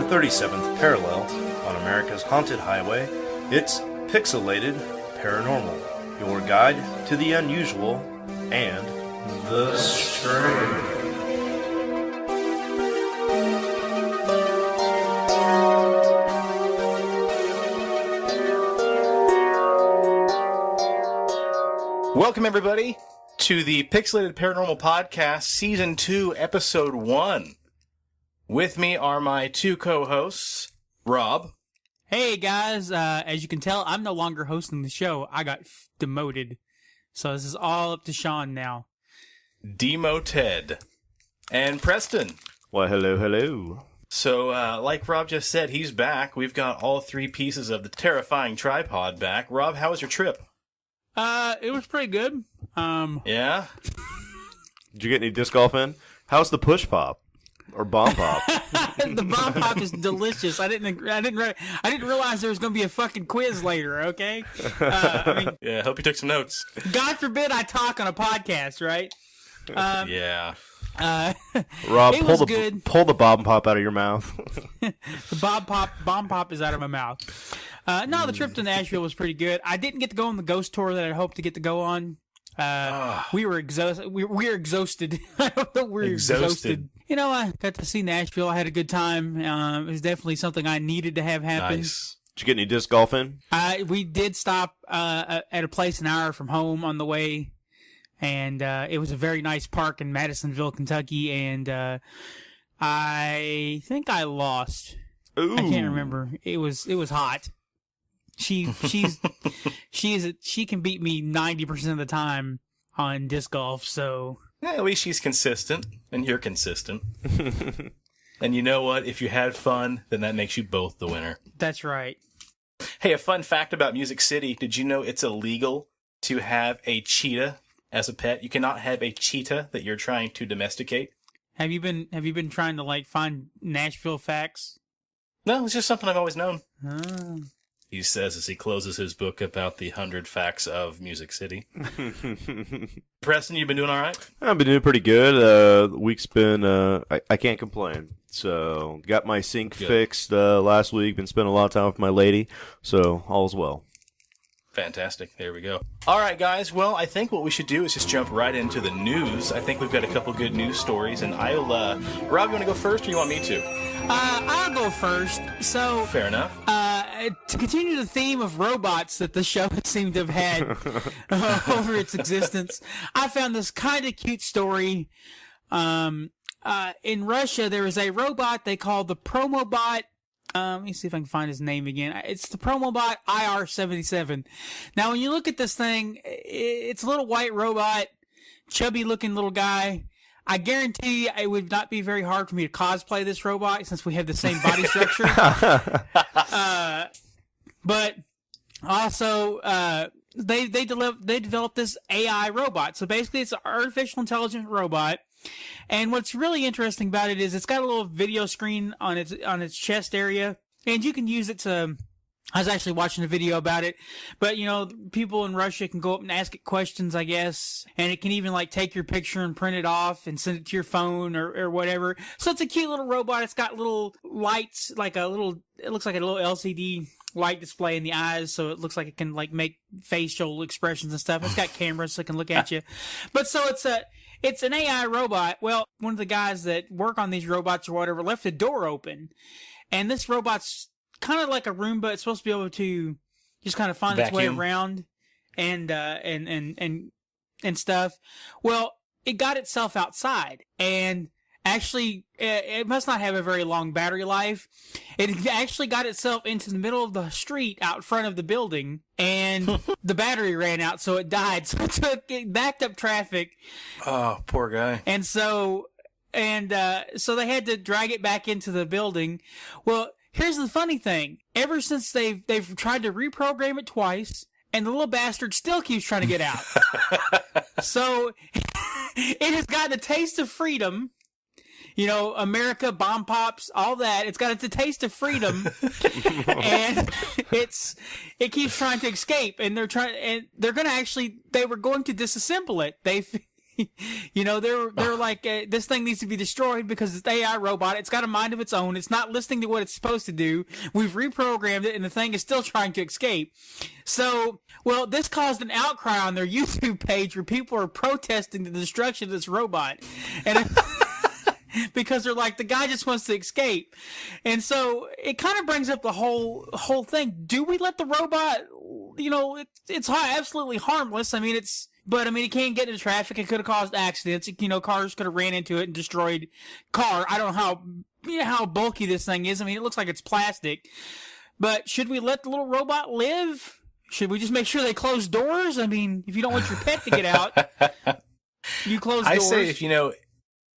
37th parallel on America's haunted highway, it's Pixelated Paranormal, your guide to the unusual and the strange. Welcome, everybody, to the Pixelated Paranormal Podcast, Season 2, Episode 1. With me are my two co-hosts, Rob. Hey, guys. As you can tell, I'm no longer hosting the show. I got demoted. So this is all up to Sean now. Demo Ted. And Preston. Well, hello. So, like Rob just said, he's back. We've got all three pieces of the terrifying tripod back. Rob, how was your trip? It was pretty good. Yeah? Did you get any disc golf in? How's the push pop or bomb pop? The bomb pop is delicious. I didn't realize there was going to be a fucking quiz later. Okay. Yeah. Hope you took some notes. God forbid I talk on a podcast, right? Yeah. Rob, good. Pull the bomb pop out of your mouth. The bomb pop is out of my mouth. No, the trip to Nashville was pretty good. I didn't get to go on the ghost tour that I hoped to get to go on. We were exhausted. We're exhausted. I don't know. We're exhausted. You know, I got to see Nashville. I had a good time. It was definitely something I needed to have happen. Nice. Did you get any disc golf in? We did stop at a place an hour from home on the way, and it was a very nice park in Madisonville, Kentucky. And I think I lost. Ooh. I can't remember. It was hot. She can beat me 90% of the time on disc golf, so Yeah, at least she's consistent, and you're consistent. And you know what? If you had fun, then that makes you both the winner. that's right. Hey, a fun fact about Music City. Did you know it's illegal to have a cheetah as a pet? You cannot have a cheetah that you're trying to domesticate. Have you been trying to find Nashville facts? No, it's just something I've always known. Oh. He says as he closes his book about the 100 facts of Music City. Preston, you been doing all right? I've been doing pretty good. The week's been, I can't complain. So, got my sink fixed last week. Been spending a lot of time with my lady. So, all's well. Fantastic. There we go. All right, guys. Well, I think what we should do is just jump right into the news. I think we've got a couple good news stories, and Rob, you want to go first, or you want me to? I'll go first. So, Fair enough. to continue the theme of robots that the show seemed to have had over its existence, I found this kind of cute story. In Russia, there is a robot they call the Promobot. Let me see if I can find his name again. It's the Promobot IR-77. Now, when you look at this thing, it's a little white robot, chubby-looking little guy. I guarantee you it would not be very hard for me to cosplay this robot since we have the same body structure. But also, they developed this AI robot. So basically, it's an artificial intelligent robot. And what's really interesting about it is it's got a little video screen on its chest area, and you can use it to. I was actually watching a video about it, but people in Russia can go up and ask it questions, I guess, and it can even take your picture and print it off and send it to your phone or whatever. So it's a cute little robot. It's got little lights, it looks like a little LCD light display in the eyes, so it looks like it can make facial expressions and stuff. It's got cameras so it can look at you. But so it's an AI robot. Well, one of the guys that work on these robots or whatever left a door open, and this robot's kind of like a Roomba. It's supposed to be able to just kind of find its way around and stuff. Well, it got itself outside, and actually, it must not have a very long battery life. It actually got itself into the middle of the street out front of the building, and the battery ran out, so it died. So it backed up traffic. Oh, poor guy. And so they had to drag it back into the building. Well, here's the funny thing. Ever since they've tried to reprogram it twice, and the little bastard still keeps trying to get out. So it has gotten a taste of freedom. America, bomb pops, all that. It's got a taste of freedom, and it keeps trying to escape. And they were going to disassemble it. They're like, this thing needs to be destroyed because it's AI robot. It's got a mind of its own. It's not listening to what it's supposed to do. We've reprogrammed it, and the thing is still trying to escape. So, well, this caused an outcry on their YouTube page where people are protesting the destruction of this robot. And because they're like, the guy just wants to escape. And so it kind of brings up the whole thing. Do we let the robot, it's absolutely harmless. I mean, it can't get into traffic. It could have caused accidents. Cars could have ran into it and destroyed car. I don't know how bulky this thing is. I mean, it looks like it's plastic. But should we let the little robot live? Should we just make sure they close doors? I mean, if you don't want your pet to get out, you close doors.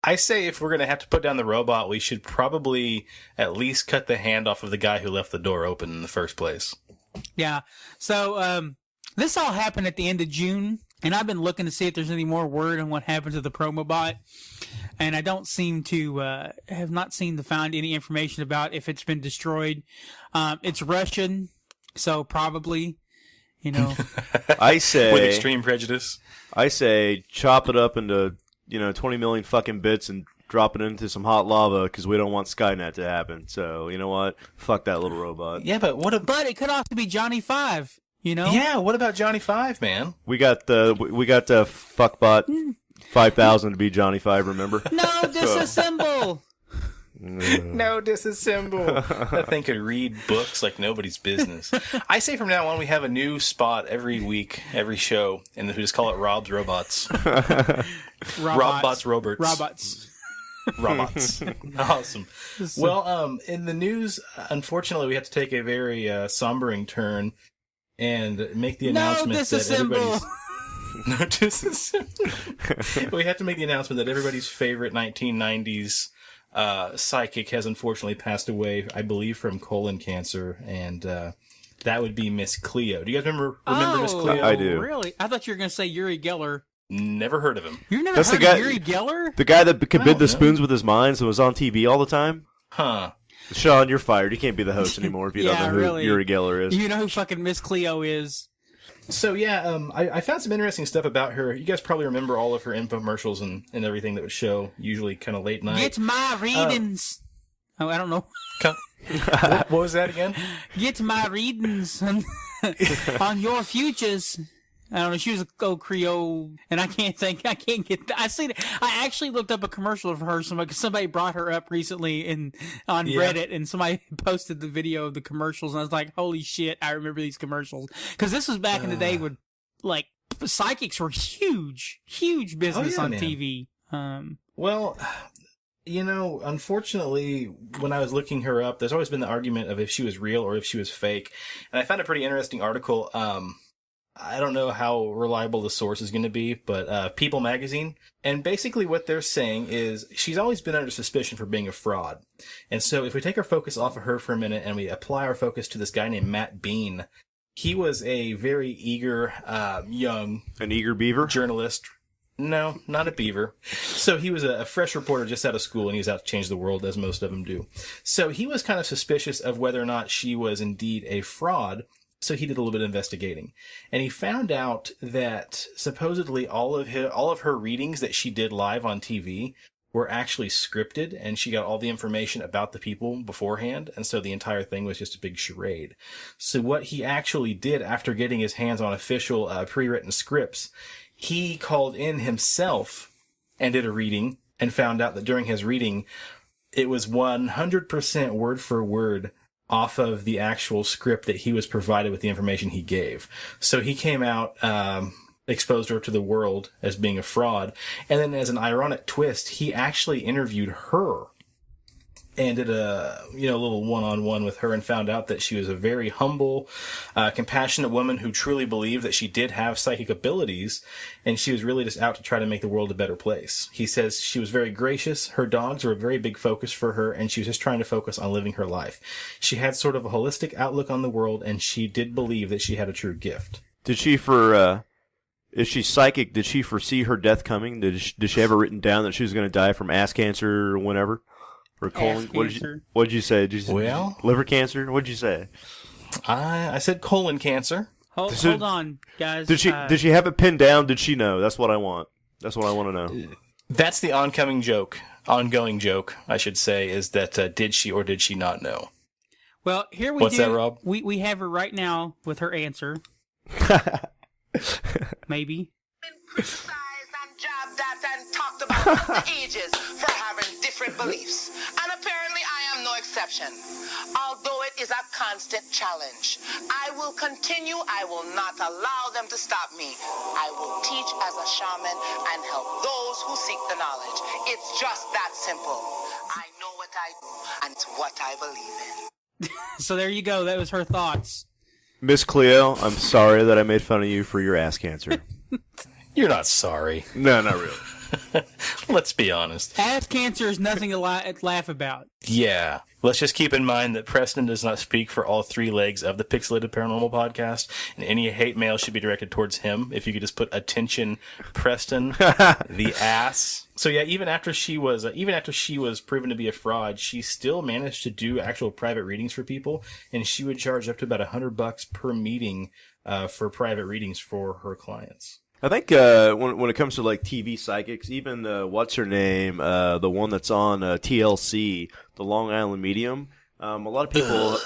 I say if we're going to have to put down the robot, we should probably at least cut the hand off of the guy who left the door open in the first place. Yeah. So, this all happened at the end of June, and I've been looking to see if there's any more word on what happened to the Promobot, and I don't seem to, have not seen to find any information about if it's been destroyed. It's Russian, so probably, I say... With extreme prejudice. I say chop it up into... 20 million fucking bits and drop it into some hot lava because we don't want Skynet to happen. So, you know what? Fuck that little robot. Yeah, but But it could also be Johnny Five, Yeah, what about Johnny Five, man? We got fuckbot 5000 to be Johnny Five, remember? No, disassemble! No, disassemble. That thing could read books like nobody's business. I say from now on we have a new spot every week, every show, and we just call it Rob's Robots. Robots. Robots. Awesome. Well, in the news, unfortunately, we have to take a very sombering turn and make the announcement that everybody's... No, disassemble. We have to make the announcement that everybody's favorite 1990s psychic has unfortunately passed away, I believe, from colon cancer, and that would be Miss Cleo. Do you guys remember Miss Cleo? I do. Really? I thought you were going to say Uri Geller. Never heard of him. You've never heard of Uri Geller? The guy that could bid the spoons with his minds and was on TV all the time? Huh. Sean, you're fired. You can't be the host anymore if you don't know who Uri Geller is. You know who fucking Miss Cleo is. So, yeah, I found some interesting stuff about her. You guys probably remember all of her infomercials and everything that would show, usually kind of late night. Get my readings. I don't know. What was that again? Get my readings on your futures. I don't know. She was a Creole, and I can't get. I actually looked up a commercial of her. Somebody brought her up recently on Reddit, and somebody posted the video of the commercials, and I was like, "Holy shit! I remember these commercials." Because this was back in the day when, like, psychics were huge business on TV. Well, unfortunately, when I was looking her up, there's always been the argument of if she was real or if she was fake, and I found a pretty interesting article. I don't know how reliable the source is going to be, but People Magazine. And basically what they're saying is she's always been under suspicion for being a fraud. And so if we take our focus off of her for a minute and we apply our focus to this guy named Matt Bean, he was a very eager, young... An eager beaver? Journalist. No, not a beaver. So he was a fresh reporter just out of school, and he was out to change the world, as most of them do. So he was kind of suspicious of whether or not she was indeed a fraud. So he did a little bit of investigating, and he found out that supposedly all of her readings that she did live on TV were actually scripted, and she got all the information about the people beforehand, and so the entire thing was just a big charade. So what he actually did after getting his hands on official pre-written scripts, he called in himself and did a reading, and found out that during his reading, it was 100% word for word off of the actual script that he was provided with the information he gave. So he came out, exposed her to the world as being a fraud, and then as an ironic twist, he actually interviewed her and did a little one-on-one with her and found out that she was a very humble, compassionate woman who truly believed that she did have psychic abilities, and she was really just out to try to make the world a better place. He says she was very gracious, her dogs were a very big focus for her, and she was just trying to focus on living her life. She had sort of a holistic outlook on the world, and she did believe that she had a true gift. Did she is she psychic? Did she foresee her death coming? Did she have it written down that she was going to die from ass cancer or whenever? Or colon? What did you say? Did you say liver cancer? What did you say? I said colon cancer. Hold on, guys. Did she have it pinned down? Did she know? That's what I want. That's what I want to know. That's the ongoing joke, I should say, is that did she or did she not know? Well, here we What's that, Rob? We have her right now with her answer. Maybe. Been criticized and jabbed at and talked about for the ages for having different beliefs. And apparently I am no exception. Although it is a constant challenge, I will continue. I will not allow them to stop me. I will teach as a shaman and help those who seek the knowledge. It's just that simple. I know what I do and it's what I believe in. So there you go. That was her thoughts. Miss Cleo, I'm sorry that I made fun of you for your ass cancer. You're not sorry. No, not really. Let's be honest. Ass cancer is nothing to laugh about. Yeah. Let's just keep in mind that Preston does not speak for all three legs of the Pixelated Paranormal podcast, and any hate mail should be directed towards him. If you could just put attention, Preston, the ass. So yeah, even after she was proven to be a fraud, she still managed to do actual private readings for people, and she would charge up to about $100 per meeting for private readings for her clients. I think when it comes to like TV psychics, even what's her name, the one that's on TLC, the Long Island Medium. A lot of people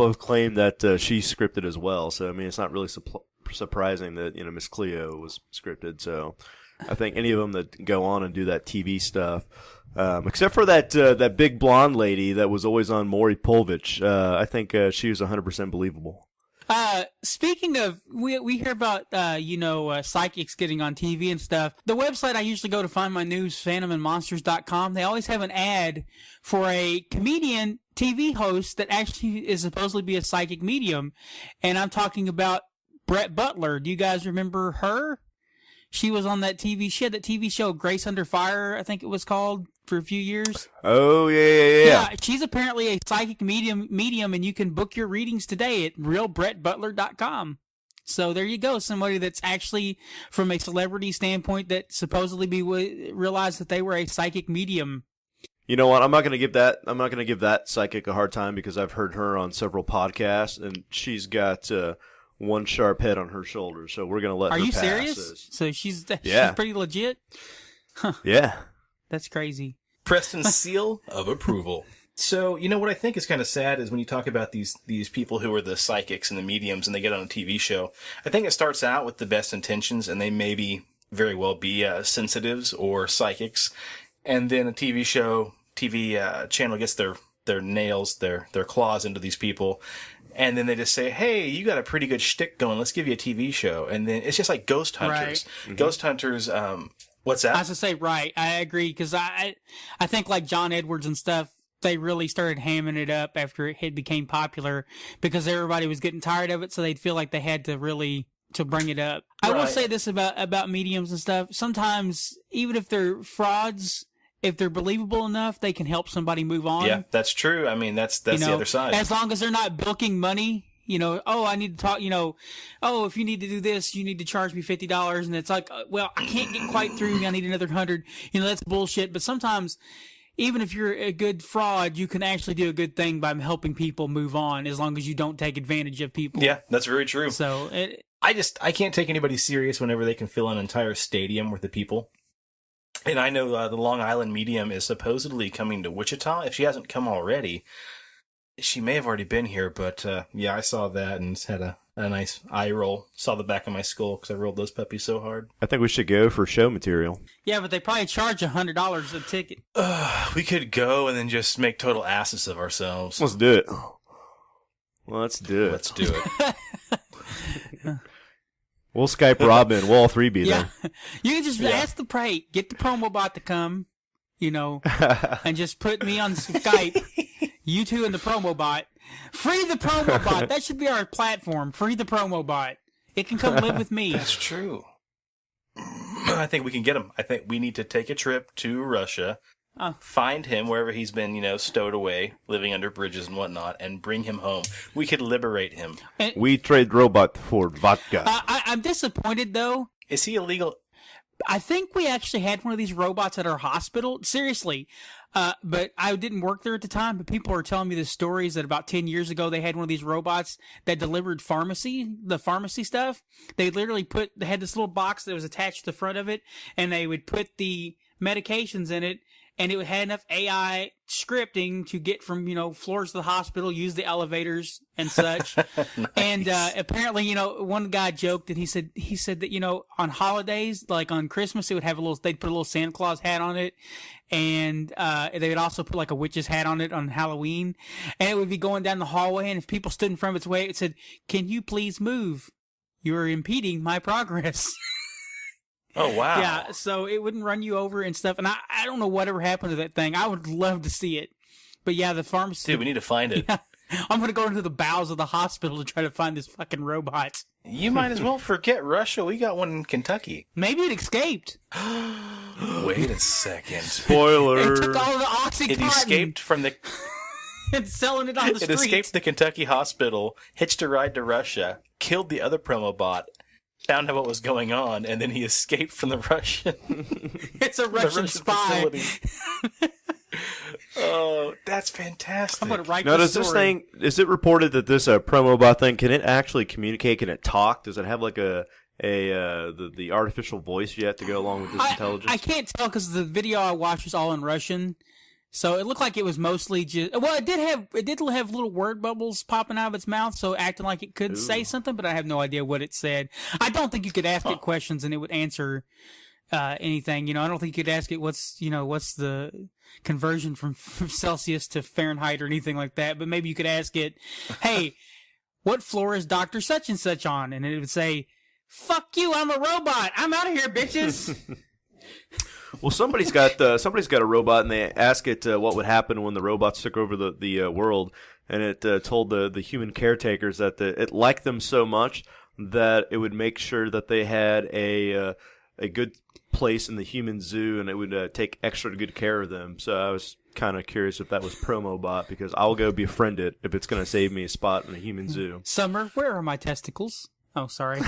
have claimed that she's scripted as well. So I mean, it's not really surprising that Miss Cleo was scripted. So I think any of them that go on and do that TV stuff, except for that big blonde lady that was always on Maury Povich, I think she was 100% believable. Speaking of, we hear about, psychics getting on TV and stuff. The website I usually go to find my news, phantomandmonsters.com, they always have an ad for a comedian TV host that actually is supposedly be a psychic medium. And I'm talking about Brett Butler. Do you guys remember her? She was on that she had that TV show, Grace Under Fire, I think it was called, for a few years. Oh, yeah. Yeah, she's apparently a psychic medium, and you can book your readings today at realbrettbutler.com. So there you go. Somebody that's actually, from a celebrity standpoint, that supposedly realized that they were a psychic medium. You know what? I'm not going to give that psychic a hard time because I've heard her on several podcasts, and she's got one sharp head on her shoulder, so we're going to let her pass. Are you serious? So she's pretty legit? Huh. Yeah. That's crazy. Preston's seal of approval. So, what I think is kind of sad is when you talk about these people who are the psychics and the mediums and they get on a TV show, I think it starts out with the best intentions and they maybe very well be sensitives or psychics. And then a TV channel gets their nails, their claws into these people. And then they just say, hey, you got a pretty good shtick going. Let's give you a TV show. And then it's just like Ghost Hunters. Right. Mm-hmm. Ghost Hunters, what's that? I was to say, right. I agree. Because I think like John Edwards and stuff, they really started hamming it up after it had became popular because everybody was getting tired of it. So they'd feel like they had to really to bring it up. Right. I will say this about mediums and stuff. Sometimes, even if they're frauds, if they're believable enough, they can help somebody move on. Yeah, that's true. I mean, that's the other side. As long as they're not bilking money, I need to talk, if you need to do this, you need to charge me $50. And it's like, well, I can't get quite through. I need another 100. That's bullshit. But sometimes, even if you're a good fraud, you can actually do a good thing by helping people move on as long as you don't take advantage of people. Yeah, that's very true. So I can't take anybody serious whenever they can fill an entire stadium worth of people. And I know the Long Island Medium is supposedly coming to Wichita. If she hasn't come already, she may have already been here. But I saw that and had a nice eye roll. Saw the back of my skull because I rolled those puppies so hard. I think we should go for show material. Yeah, but they probably charge $100 a ticket. We could go and then just make total asses of ourselves. Let's do it. Let's do it. We'll Skype Robin. We'll all three be there. You can just ask get the promo bot to come, and just put me on Skype. You two and the promo bot. Free the promo bot. That should be our platform. Free the promo bot. It can come live with me. That's true. I think we can get him. I think we need to take a trip to Russia, find him wherever he's been, stowed away, living under bridges and whatnot, and bring him home. We could liberate him. We trade robot for vodka. I'm disappointed, though. Is he illegal? I think we actually had one of these robots at our hospital. Seriously. But I didn't work there at the time, but people are telling me the stories that about 10 years ago, they had one of these robots that delivered the pharmacy stuff. They literally they had this little box that was attached to the front of it, and they would put the medications in it, and it had enough AI scripting to get from, floors of the hospital, use the elevators and such. Nice. And, apparently, one guy joked that he said that, on holidays, like on Christmas, they'd put a little Santa Claus hat on it. And, they would also put like a witch's hat on it on Halloween. And it would be going down the hallway. And if people stood in front of its way, it said, "Can you please move? You're impeding my progress." Oh, wow. Yeah, so it wouldn't run you over and stuff. And I don't know whatever happened to that thing. I would love to see it. But yeah, the pharmacy... Dude, we need to find it. Yeah, I'm going to go into the bowels of the hospital to try to find this fucking robot. You might as well forget Russia. We got one in Kentucky. Maybe it escaped. Wait a second. Spoiler. It took all the Oxycontin. It escaped from the... It's selling it on the street. It escaped the Kentucky hospital, hitched a ride to Russia, killed the other promo bot, found out what was going on, and then he escaped from the Russian. It's a Russian spy. Oh, that's fantastic. I'm gonna write Now, this does story. this thing, is it reported that this promo bot thing, can it actually communicate? Can it talk? Does it have like the artificial voice yet to go along with this intelligence? I can't tell because the video I watched was all in Russian. So it looked like it was mostly just, well, it did have little word bubbles popping out of its mouth, so acting like it could say something, but I have no idea what it said. I don't think you could ask it questions and it would answer anything. I don't think you could ask it what's the conversion from Celsius to Fahrenheit or anything like that. But maybe you could ask it, "Hey, what floor is Dr. Such and Such on?" And it would say, "Fuck you, I'm a robot. I'm out of here, bitches." Well, somebody's got a robot, and they ask it what would happen when the robots took over the world, and it told the human caretakers that it liked them so much that it would make sure that they had a good place in the human zoo, and it would take extra good care of them. So I was kind of curious if that was promo bot, because I'll go befriend it if it's going to save me a spot in a human zoo. Summer, where are my testicles? Oh, sorry.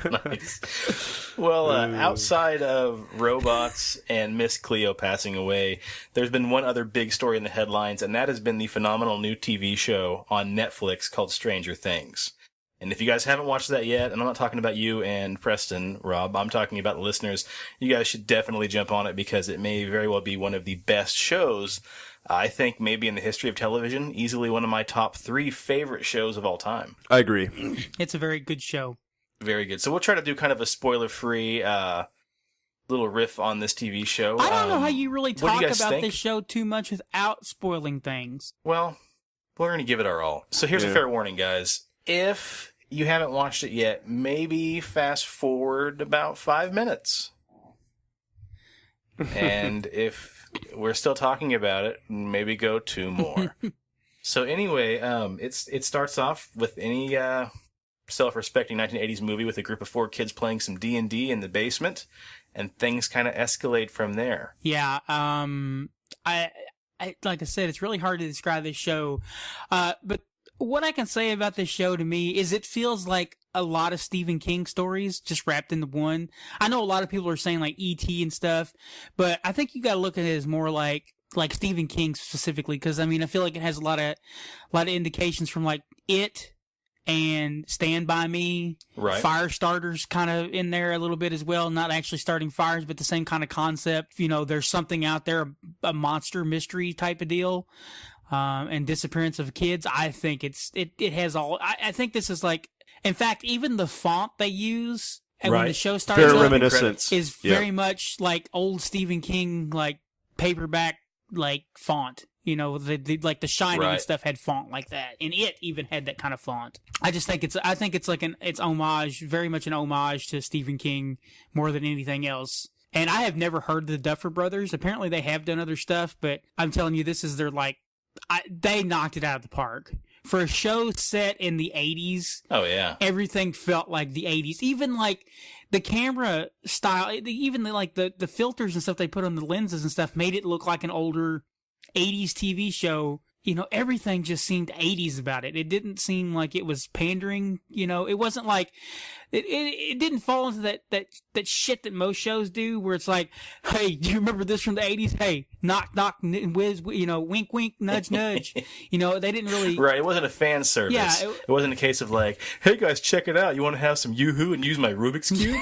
Nice. Well, outside of robots and Miss Cleo passing away, there's been one other big story in the headlines, and that has been the phenomenal new TV show on Netflix called Stranger Things. And if you guys haven't watched that yet, and I'm not talking about you and Preston, Rob, I'm talking about the listeners, you guys should definitely jump on it, because it may very well be one of the best shows, I think, maybe in the history of television. Easily one of my top 3 favorite shows of all time. I agree. It's a very good show. Very good. So we'll try to do kind of a spoiler-free little riff on this TV show. I don't know how you really what do talk you guys about think? this show too much without spoiling things. Well, we're going to give it our all. So here's a Yeah. fair warning, guys. If you haven't watched it yet, maybe fast forward about 5 minutes. And if we're still talking about it, maybe go 2 more. So anyway, it starts off with any self-respecting 1980s movie with a group of 4 kids playing some D&D in the basement, and things kind of escalate from there. Yeah, I like I said, it's really hard to describe this show, but what I can say about this show to me is it feels like a lot of Stephen King stories just wrapped into one. I know a lot of people are saying like E.T. and stuff, but I think you got to look at it as more like Stephen King specifically, because I mean I feel like it has a lot of indications from like It and Stand By Me, Right. Fire Starters kind of in there a little bit as well. Not actually starting fires, but the same kind of concept. There's something out there, a monster mystery type of deal, and disappearance of kids. I think it has all. I think this is like, in fact, even the font they use and when Right. the show starts Very up reminiscent. is Yeah. very much like old Stephen King, like paperback, like font. The like The Shining and Right. stuff had font like that, and It even had that kind of font. I think it's like it's homage, very much an homage to Stephen King more than anything else. And I have never heard of the Duffer Brothers. Apparently they have done other stuff, but I'm telling you, this is their they knocked it out of the park. For a show set in the 80s, Oh, yeah. everything felt like the 80s. Even like the camera style, even the filters and stuff they put on the lenses and stuff made it look like an older 80s TV show everything just seemed 80s about it. It didn't seem like it was pandering. It wasn't like it didn't fall into that shit that most shows do, where it's like, hey, do you remember this from the 80s? Hey, knock knock, whiz, wink wink, nudge nudge. They didn't really. Right. It wasn't a fan service. Yeah. It wasn't a case of like, hey guys, check it out. You want to have some Yoo-hoo and use my Rubik's Cube?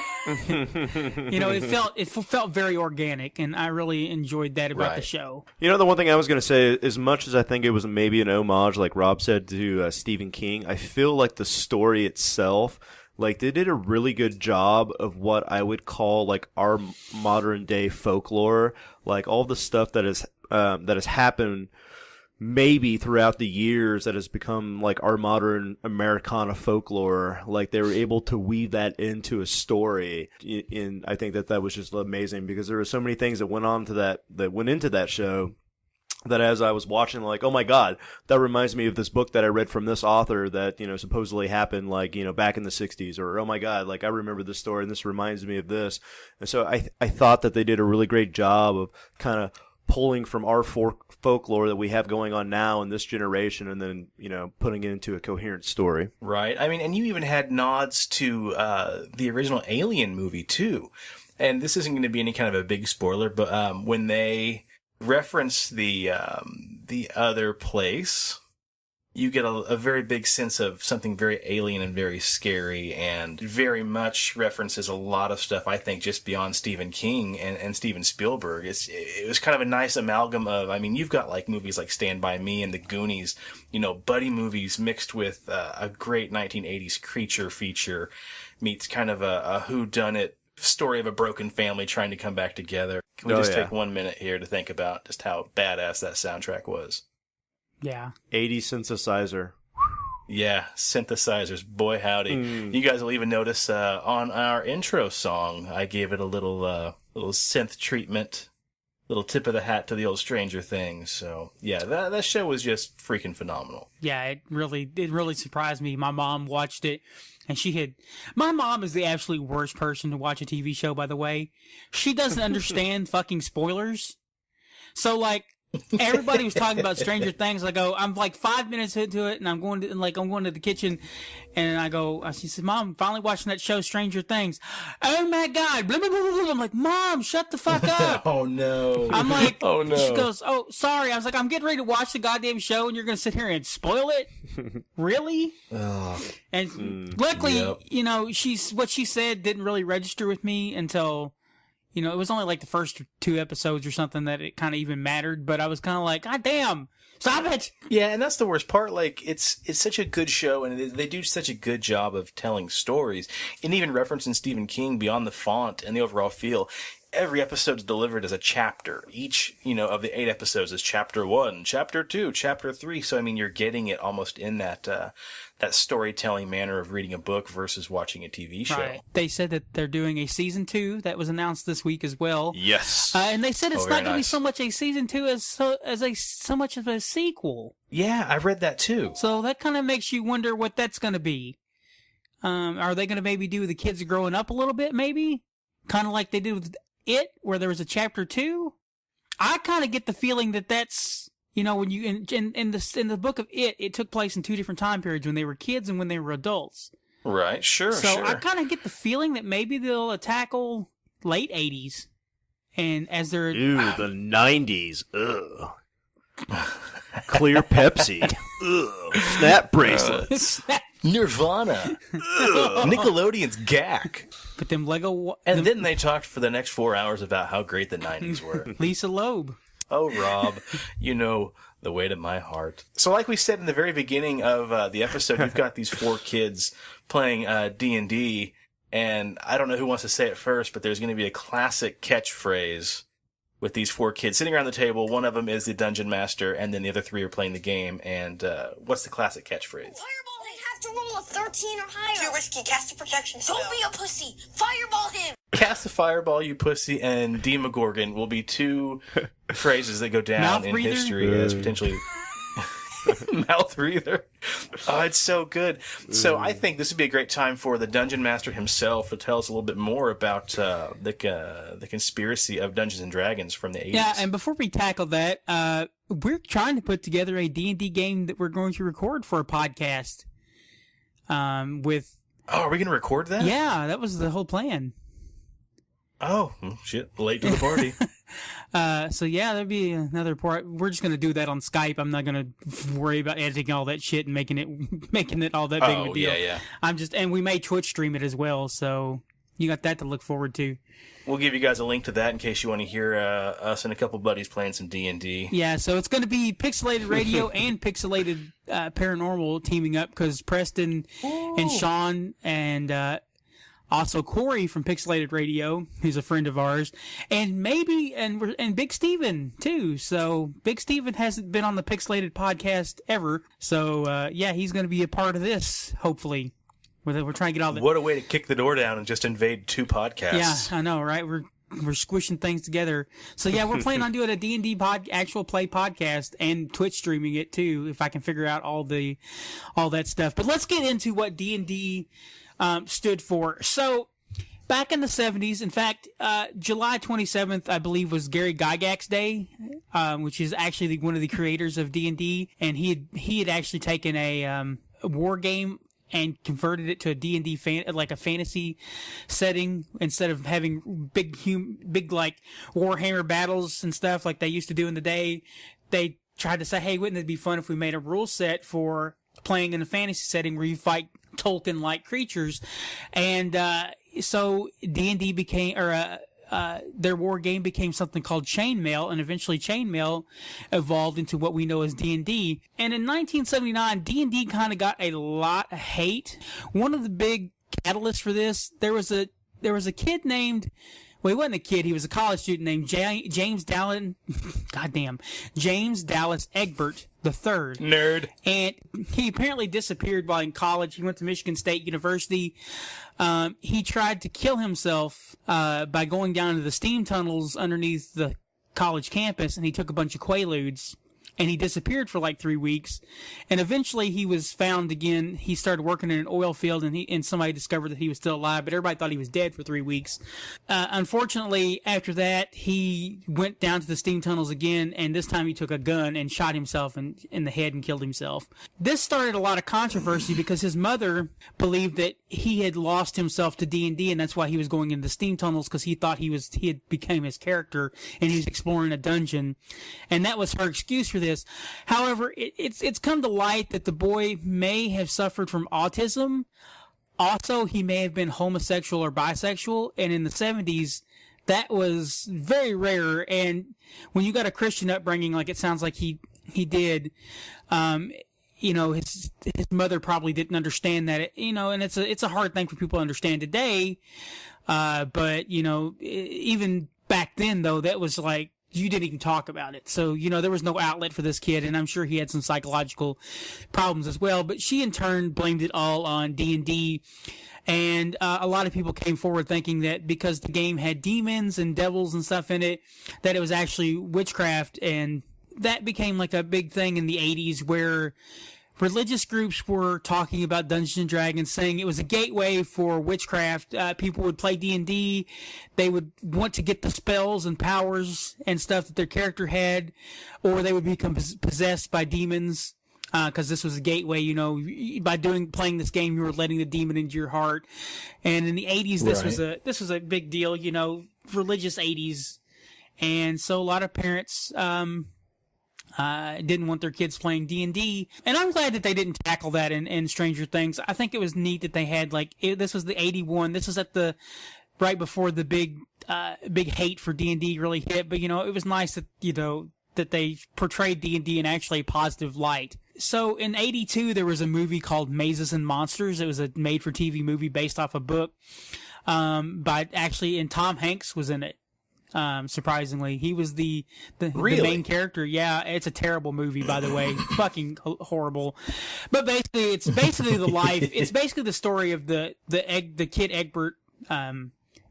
It felt very organic, and I really enjoyed that about the show. The one thing I was going to say, as much as I think it was maybe an homage, like Rob said, to Stephen King, I feel like the story itself, like they did a really good job of what I would call like our modern day folklore, like all the stuff that has happened maybe throughout the years that has become like our modern Americana folklore. Like they were able to weave that into a story. And I think that was just amazing, because there were so many things that went into that show, that as I was watching, like, oh my God, that reminds me of this book that I read from this author that, supposedly happened, like, back in the 60s, or, oh my God, like, I remember this story and this reminds me of this. And so I thought that they did a really great job of kind of pulling from our folklore that we have going on now in this generation, and then, putting it into a coherent story. Right. I mean, and you even had nods to the original Alien movie, too. And this isn't going to be any kind of a big spoiler, but when they reference the other place, you get a very big sense of something very alien and very scary, and very much references a lot of stuff, I think, just beyond Stephen King and Steven Spielberg. It was kind of a nice amalgam of, I mean, you've got like movies like Stand By Me and The Goonies, buddy movies mixed with a great 1980s creature feature meets kind of a whodunit story of a broken family trying to come back together. Can we just take 1 minute here to think about just how badass that soundtrack was? Yeah. 80 synthesizer. Yeah, synthesizers. Boy, howdy. You guys will even notice on our intro song, I gave it a little synth treatment, little tip of the hat to the old Stranger Things. So, yeah, that show was just freaking phenomenal. Yeah, it really surprised me. My mom watched it, and my mom is the absolute worst person to watch a TV show, by the way. She doesn't understand fucking spoilers. So, like, everybody was talking about Stranger Things. I'm like 5 minutes into it, and I'm going to the kitchen, and she said, Mom, I'm finally watching that show, Stranger Things. Oh my God, blah, blah, blah, blah. I'm like, Mom, shut the fuck up. Oh no. I'm like, oh no. She goes, oh, sorry. I was like, I'm getting ready to watch the goddamn show, and you're going to sit here and spoil it? Really? Oh. And luckily, what she said didn't really register with me until, it was only like the first 2 episodes or something that it kind of even mattered, but I was kind of like, God damn, stop it! Yeah, and that's the worst part. Like, it's such a good show, and they do such a good job of telling stories, and even referencing Stephen King beyond the font and the overall feel. Every episode is delivered as a chapter. Each, of the 8 episodes is chapter 1, chapter 2, chapter 3. So, I mean, you're getting it almost in that storytelling manner of reading a book versus watching a TV show. Right. They said that they're doing a season 2 that was announced this week as well. Yes. And they said it's not going to be so much a season 2 as so much of a sequel. Yeah, I read that too. So that kind of makes you wonder what that's going to be. Are they going to maybe do the kids growing up a little bit, maybe? Kind of like they did with It, where there was a chapter 2. I kind of get the feeling that that's, when you in the book of it took place in 2 different time periods, when they were kids and when they were adults. Right, sure. So I kind of get the feeling that maybe they'll tackle late 80s, and as they're the 90s. Ugh. Clear Pepsi. Ugh. Snap bracelets. Nirvana. Nickelodeon's GAC. But them Lego... And then they talked for the next 4 hours about how great the 90s were. Lisa Loeb. Oh, Rob, the weight of my heart. So like we said in the very beginning of the episode, you've got these 4 kids playing D&D, and I don't know who wants to say it first, but there's going to be a classic catchphrase with these 4 kids sitting around the table. One of them is the dungeon master, and then the other 3 are playing the game. And what's the classic catchphrase? Fireball, they have to roll a 13 or higher. Too risky. Cast a protection spell. Don't be a pussy. Fireball him. Cast a fireball, you pussy, and Demogorgon will be 2 phrases that go down Mouth in breather? history as potentially... mouth breather. Oh, it's so good. So I think this would be a great time for the Dungeon Master himself to tell us a little bit more about the conspiracy of Dungeons and Dragons from the 80s. Yeah, and before we tackle that, we're trying to put together a D&D game that we're going to record for a podcast. With Oh, are we going to record that? Yeah, that was the whole plan. Oh, shit. Late to the party. So yeah, there'd be another part. We're just going to do that on Skype. I'm not going to worry about editing all that shit and making it all that big of a deal. Yeah. And we may Twitch stream it as well. So you got that to look forward to. We'll give you guys a link to that in case you want to hear us and a couple buddies playing some D&D. Yeah, so it's going to be Pixelated Radio and Pixelated Paranormal teaming up because Preston and Sean and also Corey from Pixelated Radio, who's a friend of ours, and Big Steven too. So Big Steven hasn't been on the Pixelated podcast ever. So yeah, he's going to be a part of this, hopefully. We're trying to get all the... What a way to kick the door down and just invade two podcasts. Yeah, I know, right? We're squishing things together. So yeah, we're planning on doing a D&D actual play podcast and Twitch streaming it too, if I can figure out all that stuff. But let's get into what D&D stood for. So back in the 70s, in fact, July 27th, I believe, was Gary Gygax's day, which is actually one of the creators of D&D, and he had actually taken a war game and converted it to a D&D like a fantasy setting instead of having big like Warhammer battles and stuff like they used to do in the day. They tried to say, hey, wouldn't it be fun if we made a rule set for playing in a fantasy setting where you fight Tolkien-like creatures? And so D&D became, their war game became something called Chainmail, and eventually Chainmail evolved into what we know as D&D. And in 1979, D&D kind of got a lot of hate. One of the big catalysts for this, there was a kid named... Well, he wasn't a kid. He was a college student named James Dallas Egbert III. Nerd. And he apparently disappeared while in college. He went to Michigan State University. He tried to kill himself by going down to the steam tunnels underneath the college campus, and he took a bunch of Quaaludes. And he disappeared for like 3 weeks, and eventually he was found again. He started working in an oil field, and somebody discovered that he was still alive, but everybody thought he was dead for 3 weeks. Unfortunately, after that, he went down to the steam tunnels again, and this time he took a gun and shot himself in the head and killed himself. This started a lot of controversy because his mother believed that he had lost himself to D&D, and that's why he was going into the steam tunnels, because he thought he had become his character and he was exploring a dungeon, and that was her excuse for this. However, it's come to light that the boy may have suffered from autism. Also, he may have been homosexual or bisexual, and in the 70s, that was very rare. And when you got a Christian upbringing, like it sounds like he did, his mother probably didn't understand that. And it's a hard thing for people to understand today. But even back then, though, that was like, you didn't even talk about it. So, there was no outlet for this kid, and I'm sure he had some psychological problems as well. But she, in turn, blamed it all on D&D. And a lot of people came forward thinking that because the game had demons and devils and stuff in it, that it was actually witchcraft. And that became like a big thing in the 80s where religious groups were talking about Dungeons and Dragons, saying it was a gateway for witchcraft. People would play D&D. They would want to get the spells and powers and stuff that their character had, or they would become possessed by demons. Cause this was a gateway, by playing this game, you were letting the demon into your heart. And in the 80s, this was a big deal, religious 80s. And so a lot of parents, didn't want their kids playing D&D, and I'm glad that they didn't tackle that in Stranger Things. I think it was neat that they had this was the 81. This was right before the big hate for D&D really hit. But it was nice that that they portrayed D&D in actually a positive light. So in 82, there was a movie called Mazes and Monsters. It was a made-for-TV movie based off a book, and Tom Hanks was in it. Surprisingly, he was the main character. Yeah, it's a terrible movie, by the way. Fucking horrible. But basically, it's basically the life. It's basically the story of the kid Egbert,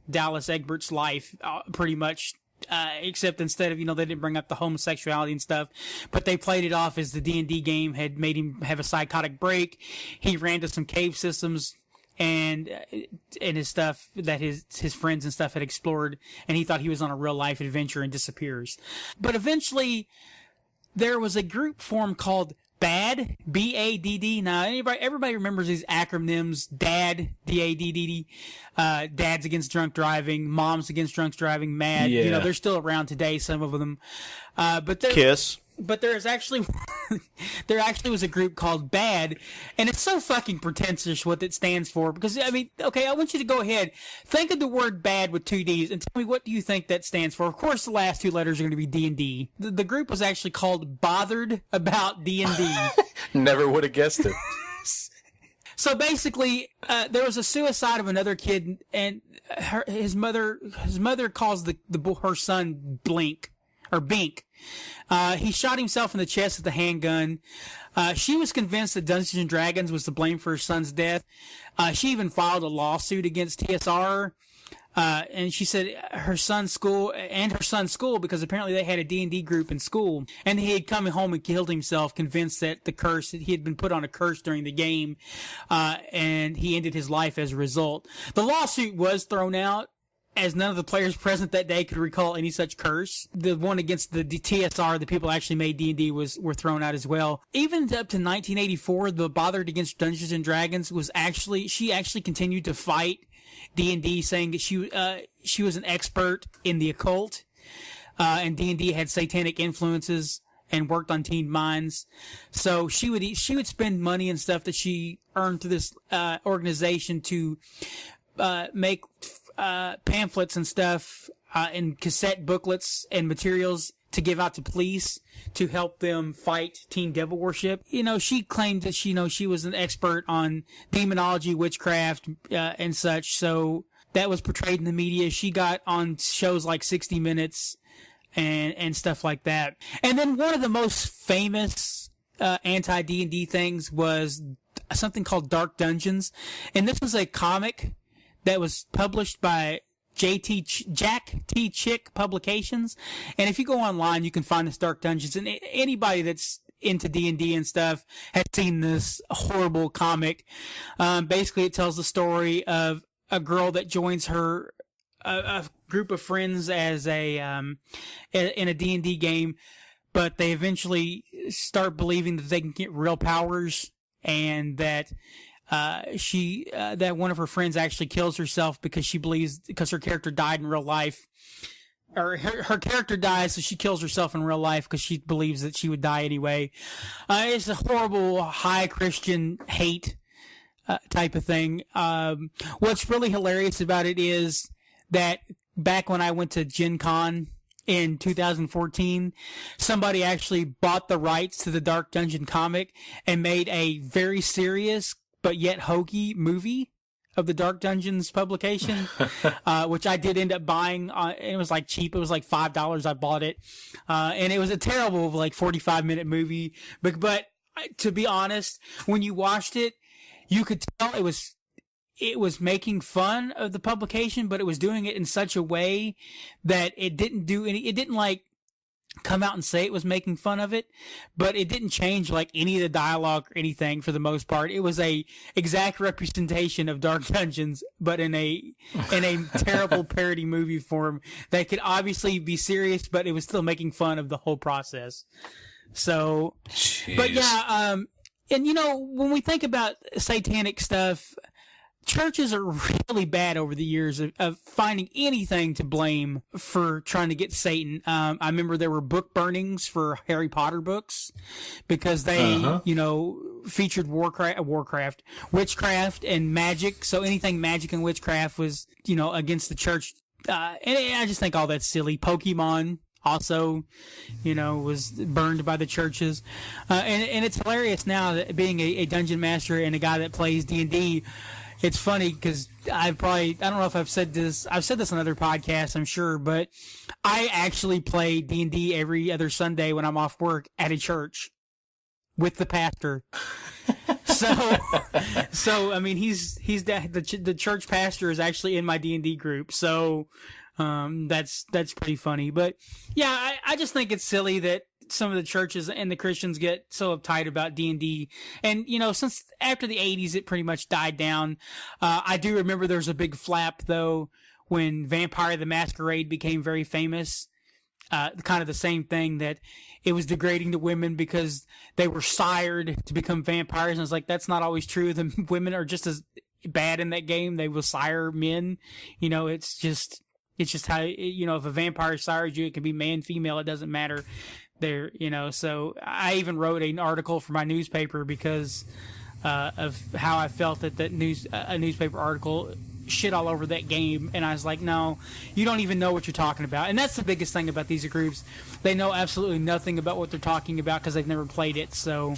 Dallas Egbert's life, pretty much except instead of, they didn't bring up the homosexuality and stuff, but they played it off as the D&D game had made him have a psychotic break. He ran to some cave systems and his stuff that his friends and stuff had explored, and he thought he was on a real life adventure and disappears. But eventually there was a group formed called BADD, B-A-D-D. Now, everybody remembers these acronyms: DAD, D-A-D-D-D, Dads Against Drunk Driving, Moms Against Drunk Driving, MAD. Yeah. They're still around today, some of them. But KISS. But there actually was a group called BAD, and it's so fucking pretentious what it stands for. Because, I want you to go ahead, think of the word bad with 2 Ds, and tell me, what do you think that stands for? Of course, the last 2 letters are going to be D&D. The group was actually called Bothered About D&D. Never would have guessed it. So basically, there was a suicide of another kid, and his mother calls her son Bink. He shot himself in the chest with a handgun. She was convinced that Dungeons and Dragons was to blame for her son's death. She even filed a lawsuit against TSR. And she said her son's school, because apparently they had a D&D group in school, and he had come home and killed himself, convinced that he had been put on a curse during the game, and he ended his life as a result. The lawsuit was thrown out, as none of the players present that day could recall any such curse. The one against the TSR, the people actually made D&D, were thrown out as well. Even up to 1984, the Bothered Against Dungeons and Dragons she actually continued to fight D&D, saying that she was an expert in the occult, and D&D had satanic influences and worked on teen minds. So she would spend money and stuff that she earned through this organization to make pamphlets and stuff, and cassette booklets and materials to give out to police to help them fight teen devil worship. She claimed that she was an expert on demonology, witchcraft, and such. So that was portrayed in the media. She got on shows like 60 Minutes and stuff like that. And then one of the most famous anti-D&D things was something called Dark Dungeons. And this was a comic that was published by Jack T. Chick Publications. And if you go online, you can find this Dark Dungeons. And anybody that's into D&D and stuff has seen this horrible comic. Basically, it tells the story of a girl that joins a group of friends as in a D&D game, but they eventually start believing that they can get real powers, and that that one of her friends actually kills herself because her character died in real life, or her character dies, so she kills herself in real life because she believes that she would die anyway. It's a horrible high Christian hate type of thing. What's really hilarious about it is that back when I went to Gen Con in 2014, somebody actually bought the rights to the Dark Dungeon comic and made a very serious but yet hokey movie of the Dark Dungeons publication, which I did end up buying. It was like cheap. It was like $5. I bought it. And it was a terrible, 45-minute movie. But to be honest, when you watched it, you could tell it was making fun of the publication, but it was doing it in such a way that it didn't come out and say it was making fun of it, but it didn't change any of the dialogue or anything for the most part. It was a exact representation of Dark Dungeons, but in a terrible parody movie form that could obviously be serious, but it was still making fun of the whole process. So, Jeez. But yeah, and when we think about satanic stuff, churches are really bad over the years of finding anything to blame for trying to get Satan. I remember there were book burnings for Harry Potter books because they, featured witchcraft and magic. So anything magic and witchcraft was, against the church. And I just think all that's silly. Pokemon also, was burned by the churches. And it's hilarious now that being a dungeon master and a guy that plays D&D, it's funny because I don't know if I've said this on other podcasts, I'm sure, but I actually play D&D every other Sunday when I'm off work at a church with the pastor. So I mean, the church pastor is actually in my D&D group. So, That's pretty funny. But yeah, I just think it's silly that some of the churches and the Christians get so uptight about D&D. And, since after the 80s, it pretty much died down. I do remember there was a big flap, though, when Vampire the Masquerade became very famous. Kind of the same thing, that it was degrading to women because they were sired to become vampires. And it's like, that's not always true. The women are just as bad in that game. They will sire men. It's just how, if a vampire sires you, it can be man, female, it doesn't matter. So I even wrote an article for my newspaper because of how I felt that a newspaper article shit all over that game, and I was like, no, you don't even know what you're talking about. And that's the biggest thing about these groups. They know absolutely nothing about what they're talking about because they've never played it. So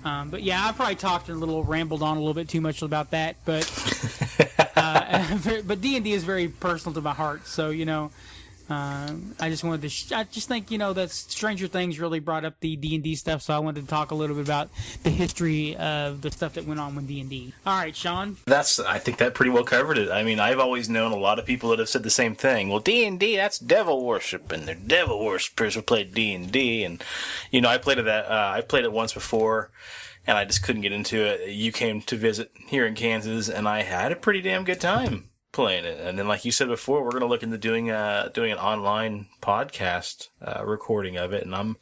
but yeah, I probably rambled on a little bit too much about that, but but D&D is very personal to my heart. So I just wanted to. I just think that Stranger Things really brought up the D&D stuff, so I wanted to talk a little bit about the history of the stuff that went on with D&D. All right, Sean. I think that pretty well covered it. I mean, I've always known a lot of people that have said the same thing. Well, D&D, that's devil worship, and they're devil worshippers who play D&D, and I played it once before. And I just couldn't get into it. You came to visit here in Kansas, and I had a pretty damn good time playing it. And then, like you said before, we're going to look into doing an online podcast recording of it, and I'm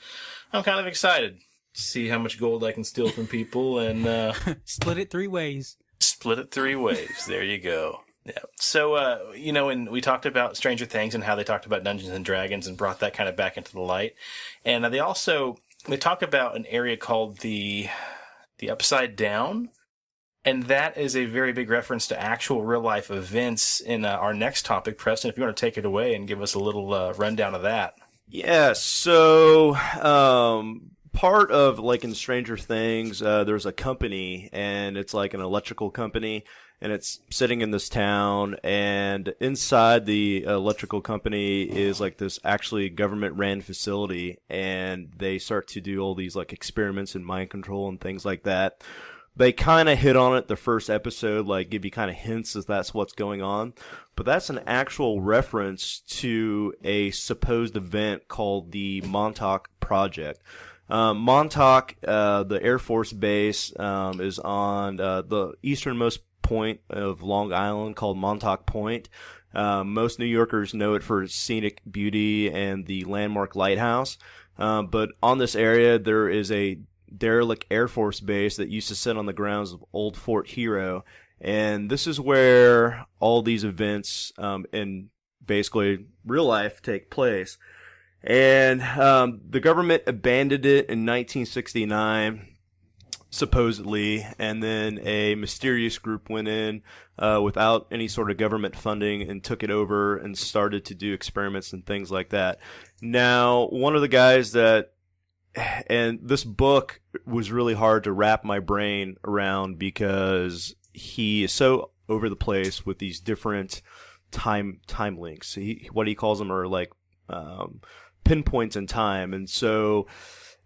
kind of excited to see how much gold I can steal from people and split it 3 ways. Split it 3 ways. There you go. Yeah. So when we talked about Stranger Things and how they talked about Dungeons and Dragons and brought that kind of back into the light, and they talk about an area called the Upside Down, and that is a very big reference to actual real-life events in our next topic. Preston, if you want to take it away and give us a little rundown of that. Yeah, so part of, like in Stranger Things, there's a company, and it's like an electrical company, and it's sitting in this town, and inside the electrical company is like this actually government-ran facility, and they start to do all these like experiments in mind control and things like that. They kind of hit on it the first episode, like give you kind of hints as that's what's going on, but that's an actual reference to a supposed event called the Montauk Project. Montauk, the Air Force base, is on the easternmost point of Long Island called Montauk Point. Most New Yorkers know it for its scenic beauty and the landmark lighthouse. But on this area, there is a derelict Air Force base that used to sit on the grounds of Old Fort Hero. And this is where all these events in basically real life take place. And the government abandoned it in 1969. Supposedly, and then a mysterious group went in without any sort of government funding and took it over and started to do experiments and things like that. Now, one of the guys and this book was really hard to wrap my brain around because he is so over the place with these different time links. What he calls them are like pinpoints in time, and so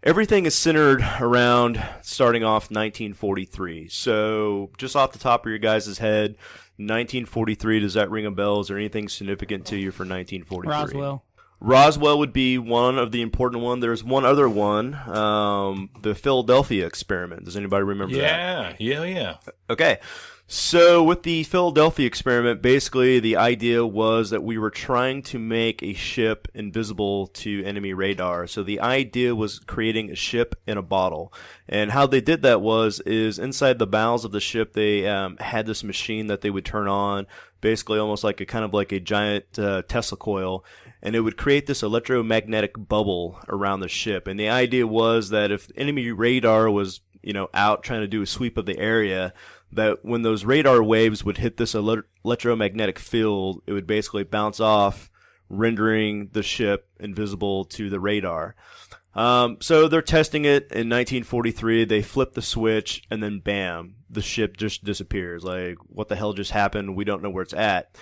everything is centered around starting off 1943. So just off the top of your guys' head, 1943, does that ring a bell? Is there anything significant to you for 1943? Roswell would be one of the important one. There's one other one, the Philadelphia experiment. Does anybody remember that? Yeah. Okay. So with the Philadelphia experiment, basically the idea was that we were trying to make a ship invisible to enemy radar. So the idea was creating a ship in a bottle. And how they did that is inside the bowels of the ship, they had this machine that they would turn on, basically almost like a giant Tesla coil. And it would create this electromagnetic bubble around the ship. And the idea was that if enemy radar was, out trying to do a sweep of the area, that when those radar waves would hit this electromagnetic field, it would basically bounce off, rendering the ship invisible to the radar. So they're testing it in 1943. They flip the switch, and then bam, the ship just disappears. Like, what the hell just happened? We don't know where it's at.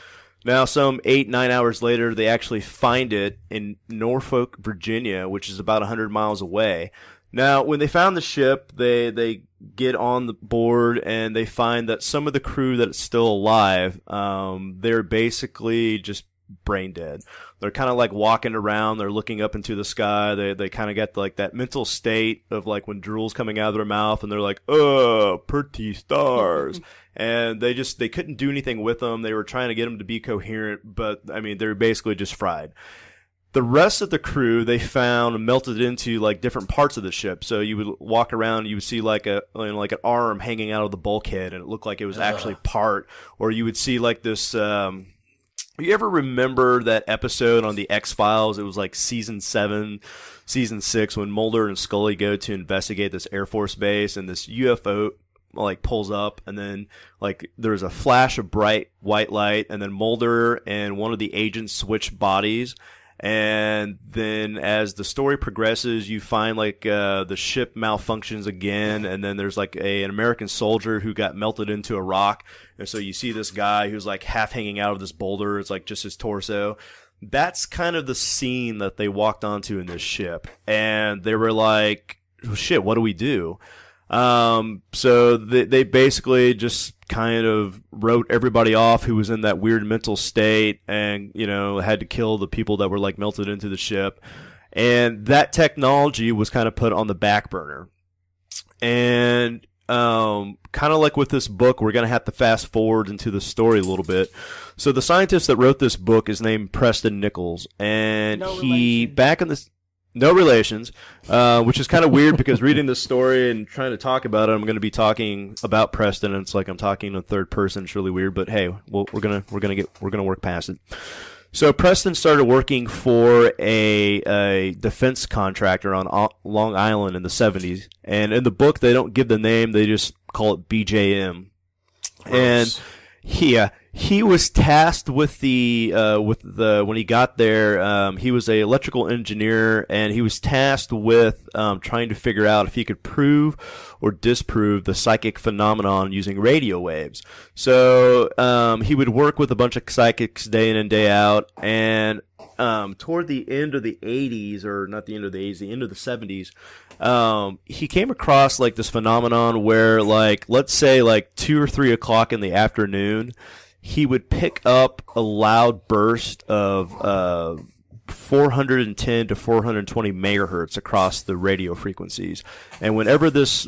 Now, some 8-9 hours later, they actually find it in Norfolk, Virginia, which is about 100 miles away. Now, when they found the ship, they get on the board and they find that some of the crew that is still alive, they're basically just brain dead. They're kind of like walking around. They're looking up into the sky. They kind of get like that mental state of like when drool's coming out of their mouth and they're like, oh, pretty stars. And they couldn't do anything with them. They were trying to get them to be coherent, but I mean, they're basically just fried. The rest of the crew they found melted into like different parts of the ship. So you would walk around, you would see like an arm hanging out of the bulkhead, and it looked like it was actually part. Or you would see like this. You ever remember that episode on the X-Files? It was like season 7, season 6, when Mulder and Scully go to investigate this Air Force base, and this UFO like pulls up, and then like there's a flash of bright white light, and then Mulder and one of the agents switch bodies. And then as the story progresses, you find like the ship malfunctions again, and then there's like an American soldier who got melted into a rock, and so you see this guy who's like half hanging out of this boulder. It's like just his torso. That's kind of the scene that they walked onto in this ship, and they were like, oh, shit, what do we do? So they basically just kind of wrote everybody off who was in that weird mental state, and, you know, had to kill the people that were like melted into the ship. And that technology was kind of put on the back burner. And, kind of like with this book, we're going to have to fast forward into the story a little bit. So the scientist that wrote this book is named Preston Nichols, and no relations, which is kind of weird because reading this story and trying to talk about it, I'm going to be talking about Preston, and it's like I'm talking in third person. It's really weird, but hey, we're gonna work past it. So Preston started working for a defense contractor on Long Island in the 70s, and in the book they don't give the name; they just call it BJM. Gross. And he was tasked with when he got there, he was a electrical engineer, and he was tasked with trying to figure out if he could prove or disprove the psychic phenomenon using radio waves. So he would work with a bunch of psychics day in and day out, and toward the end of the 80s, or not the end of the 80s, the end of the 70s, he came across like this phenomenon where, like, let's say like 2 or 3 o'clock in the afternoon, he would pick up a loud burst of 410 to 420 megahertz across the radio frequencies. And whenever this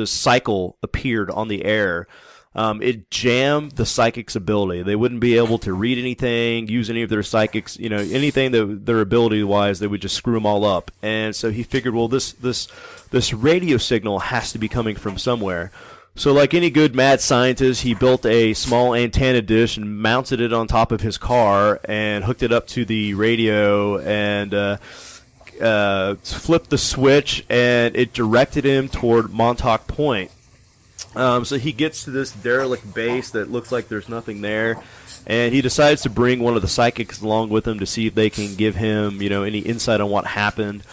cycle appeared on the air, it jammed the psychic's ability. They wouldn't be able to read anything, use any of their psychics, you know, anything that their ability-wise, they would just screw them all up. And so he figured, well, this radio signal has to be coming from somewhere. So like any good mad scientist, he built a small antenna dish and mounted it on top of his car and hooked it up to the radio and flipped the switch, and it directed him toward Montauk Point. So he gets to this derelict base that looks like there's nothing there, and he decides to bring one of the psychics along with him to see if they can give him, you know, any insight on what happened.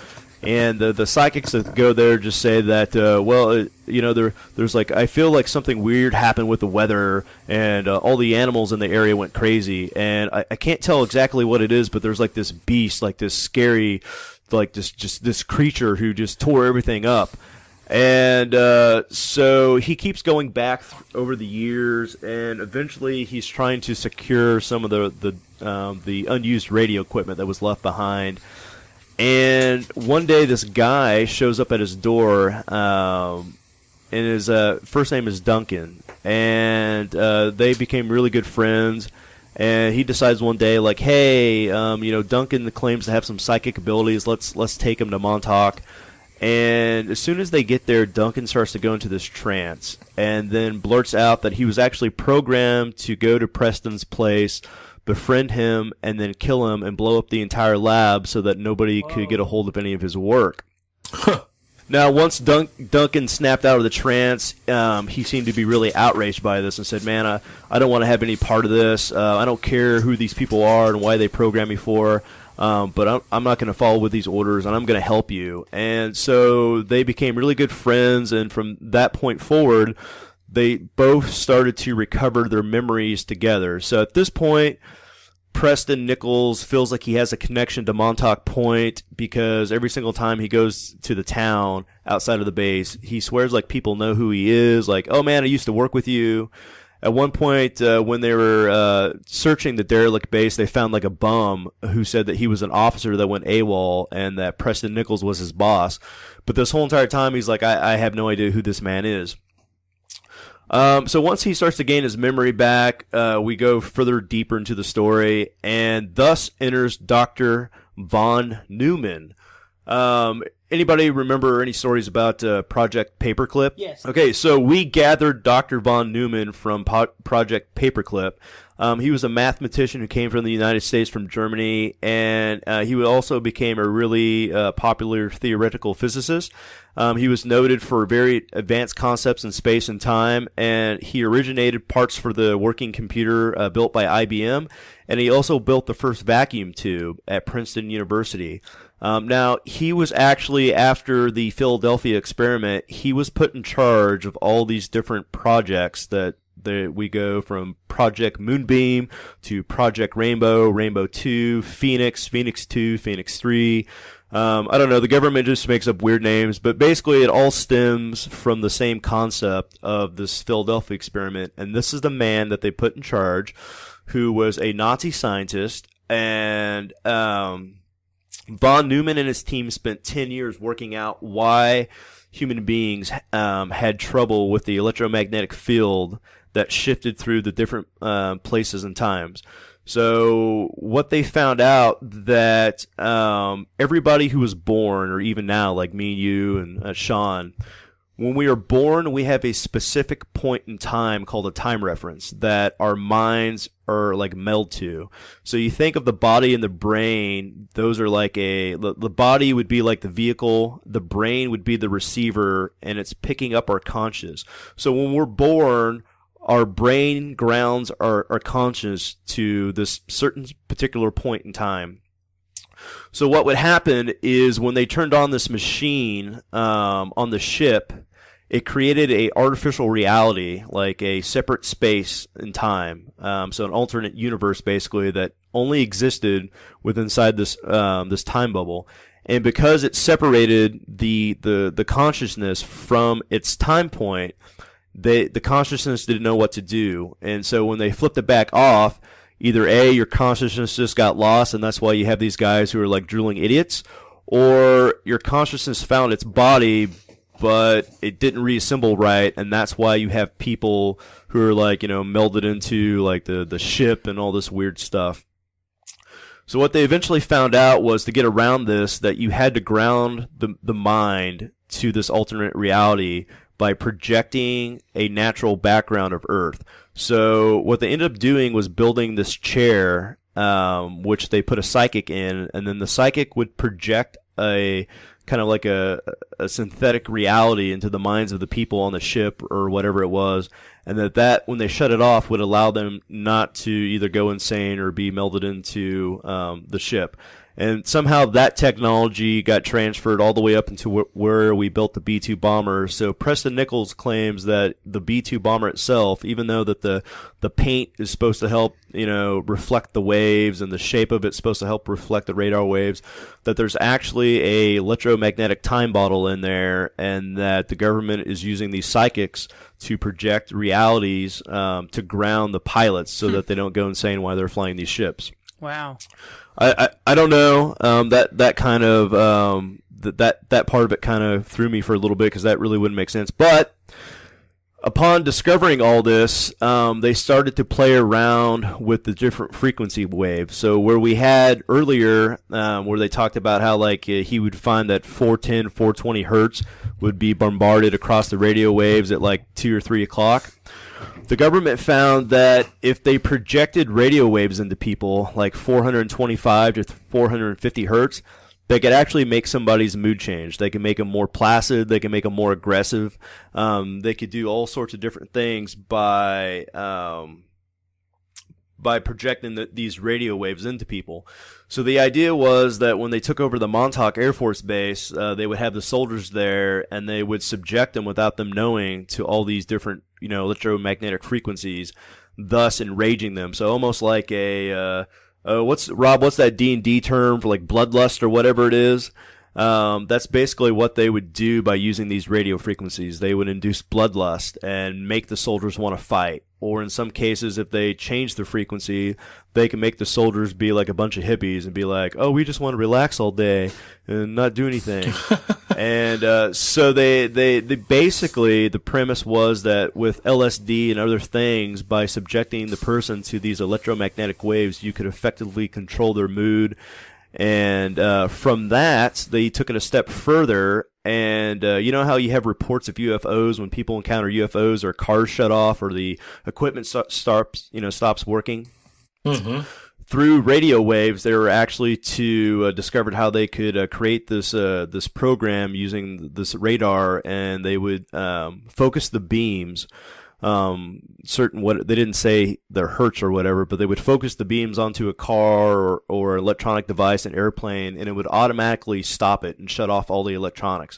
And the psychics that go there just say that, you know, there's like, I feel like something weird happened with the weather, and all the animals in the area went crazy, and I can't tell exactly what it is, but there's like this beast, like this scary, like this creature who just tore everything up. And so he keeps going back over the years, and eventually he's trying to secure some of the unused radio equipment that was left behind. And one day this guy shows up at his door, and his first name is Duncan, and they became really good friends. And he decides one day, like, hey, you know, Duncan claims to have some psychic abilities. Let's take him to Montauk. And as soon as they get there, Duncan starts to go into this trance, and then blurts out that he was actually programmed to go to Preston's place, befriend him, and then kill him and blow up the entire lab so that nobody could get a hold of any of his work. Now, once Duncan snapped out of the trance, he seemed to be really outraged by this and said, man, I don't want to have any part of this. I don't care who these people are and why they program me for, but I'm not going to follow with these orders, and I'm going to help you. And so they became really good friends, and from that point forward, they both started to recover their memories together. So at this point, Preston Nichols feels like he has a connection to Montauk Point because every single time he goes to the town outside of the base, he swears like people know who he is. Like, oh man, I used to work with you. At one point, when they were searching the derelict base, they found like a bum who said that he was an officer that went AWOL and that Preston Nichols was his boss. But this whole entire time, he's like, I have no idea who this man is. So once he starts to gain his memory back, we go further deeper into the story, and thus enters Dr. Von Neumann. Anybody remember any stories about Project Paperclip? Yes. Okay, so we gathered Dr. Von Neumann from Project Paperclip. He was a mathematician who came from the United States, from Germany, and he also became a really popular theoretical physicist. He was noted for very advanced concepts in space and time, and he originated parts for the working computer built by IBM, and he also built the first vacuum tube at Princeton University. Now, he was actually, after the Philadelphia experiment, he was put in charge of all these different projects that we go from Project Moonbeam to Project Rainbow, Rainbow 2, Phoenix, Phoenix 2, Phoenix 3. I don't know, the government just makes up weird names, but basically it all stems from the same concept of this Philadelphia experiment, and this is the man that they put in charge, who was a Nazi scientist, and Von Neumann and his team spent 10 years working out why human beings had trouble with the electromagnetic field that shifted through the different places and times. So what they found out that everybody who was born, or even now, like me, you, and Sean, when we are born, we have a specific point in time called a time reference that our minds are like meld to. So you think of the body and the brain, those are like the body would be like the vehicle, the brain would be the receiver, and it's picking up our conscious. So when we're born, our brain grounds our conscious to this certain particular point in time. So what would happen is when they turned on this machine on the ship, it created a artificial reality, like a separate space and time. So an alternate universe, basically, that only existed inside this this time bubble. And because it separated the consciousness from its time point, the consciousness didn't know what to do. And so when they flipped it back off, either A, your consciousness just got lost, and that's why you have these guys who are like drooling idiots, or your consciousness found its body, but it didn't reassemble right, and that's why you have people who are like, melded into like the ship and all this weird stuff. So what they eventually found out was, to get around this, that you had to ground the mind to this alternate reality by projecting a natural background of Earth. So what they ended up doing was building this chair, which they put a psychic in, and then the psychic would project a kind of like a synthetic reality into the minds of the people on the ship or whatever it was, and that when they shut it off would allow them not to either go insane or be melded into the ship. And somehow that technology got transferred all the way up into where we built the B-2 bomber. So Preston Nichols claims that the B-2 bomber itself, even though that the paint is supposed to help, reflect the waves, and the shape of it's supposed to help reflect the radar waves, that there's actually a electromagnetic time bottle in there, and that the government is using these psychics to project realities to ground the pilots so that they don't go insane while they're flying these ships. Wow. I don't know, that kind of that part of it kind of threw me for a little bit, because that really wouldn't make sense. But upon discovering all this, they started to play around with the different frequency waves. So where we had earlier, where they talked about how like he would find that 410, 420 hertz would be bombarded across the radio waves at like 2 or 3 o'clock. The government found that if they projected radio waves into people, like 425 to 450 hertz, they could actually make somebody's mood change. They can make them more placid. They can make them more aggressive. They could do all sorts of different things by projecting these radio waves into people. So the idea was that when they took over the Montauk Air Force Base, they would have the soldiers there, and they would subject them without them knowing to all these different, electromagnetic frequencies, thus enraging them. So almost like what's that D&D term for like bloodlust or whatever it is? That's basically what they would do by using these radio frequencies. They would induce bloodlust and make the soldiers want to fight. or in some cases, if they change the frequency, they can make the soldiers be like a bunch of hippies and be like, oh, we just want to relax all day and not do anything. And so they basically, the premise was that with LSD and other things, by subjecting the person to these electromagnetic waves, you could effectively control their mood. And from that, they took it a step further. And you know how you have reports of UFOs when people encounter UFOs, or cars shut off, or the equipment stops working? Mm-hmm. Through radio waves, they were actually discovered how they could create this program using this radar, and they would focus the beams. They didn't say their hertz or whatever, but they would focus the beams onto a car or electronic device, an airplane, and it would automatically stop it and shut off all the electronics.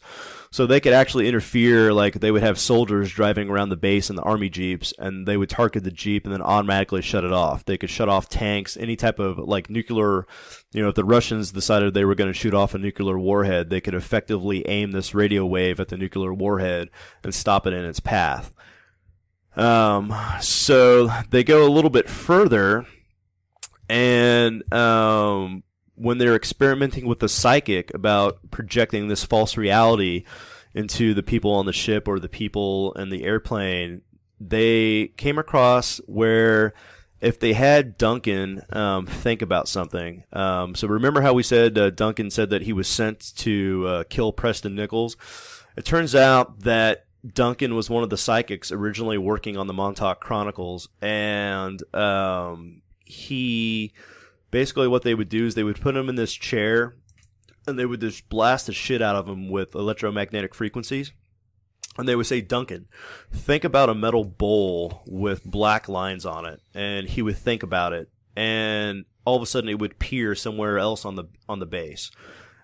So they could actually interfere, like they would have soldiers driving around the base in the army jeeps, and they would target the jeep and then automatically shut it off. They could shut off tanks, any type of like nuclear, if the Russians decided they were going to shoot off a nuclear warhead, they could effectively aim this radio wave at the nuclear warhead and stop it in its path. So they go a little bit further, and when they're experimenting with the psychic about projecting this false reality into the people on the ship or the people in the airplane, they came across where if they had Duncan think about something. So remember how we said Duncan said that he was sent to kill Preston Nichols? It turns out that Duncan was one of the psychics originally working on the Montauk Chronicles, and he basically, what they would do is they would put him in this chair, and they would just blast the shit out of him with electromagnetic frequencies. And they would say, Duncan, think about a metal bowl with black lines on it. And he would think about it, and all of a sudden it would appear somewhere else on the base.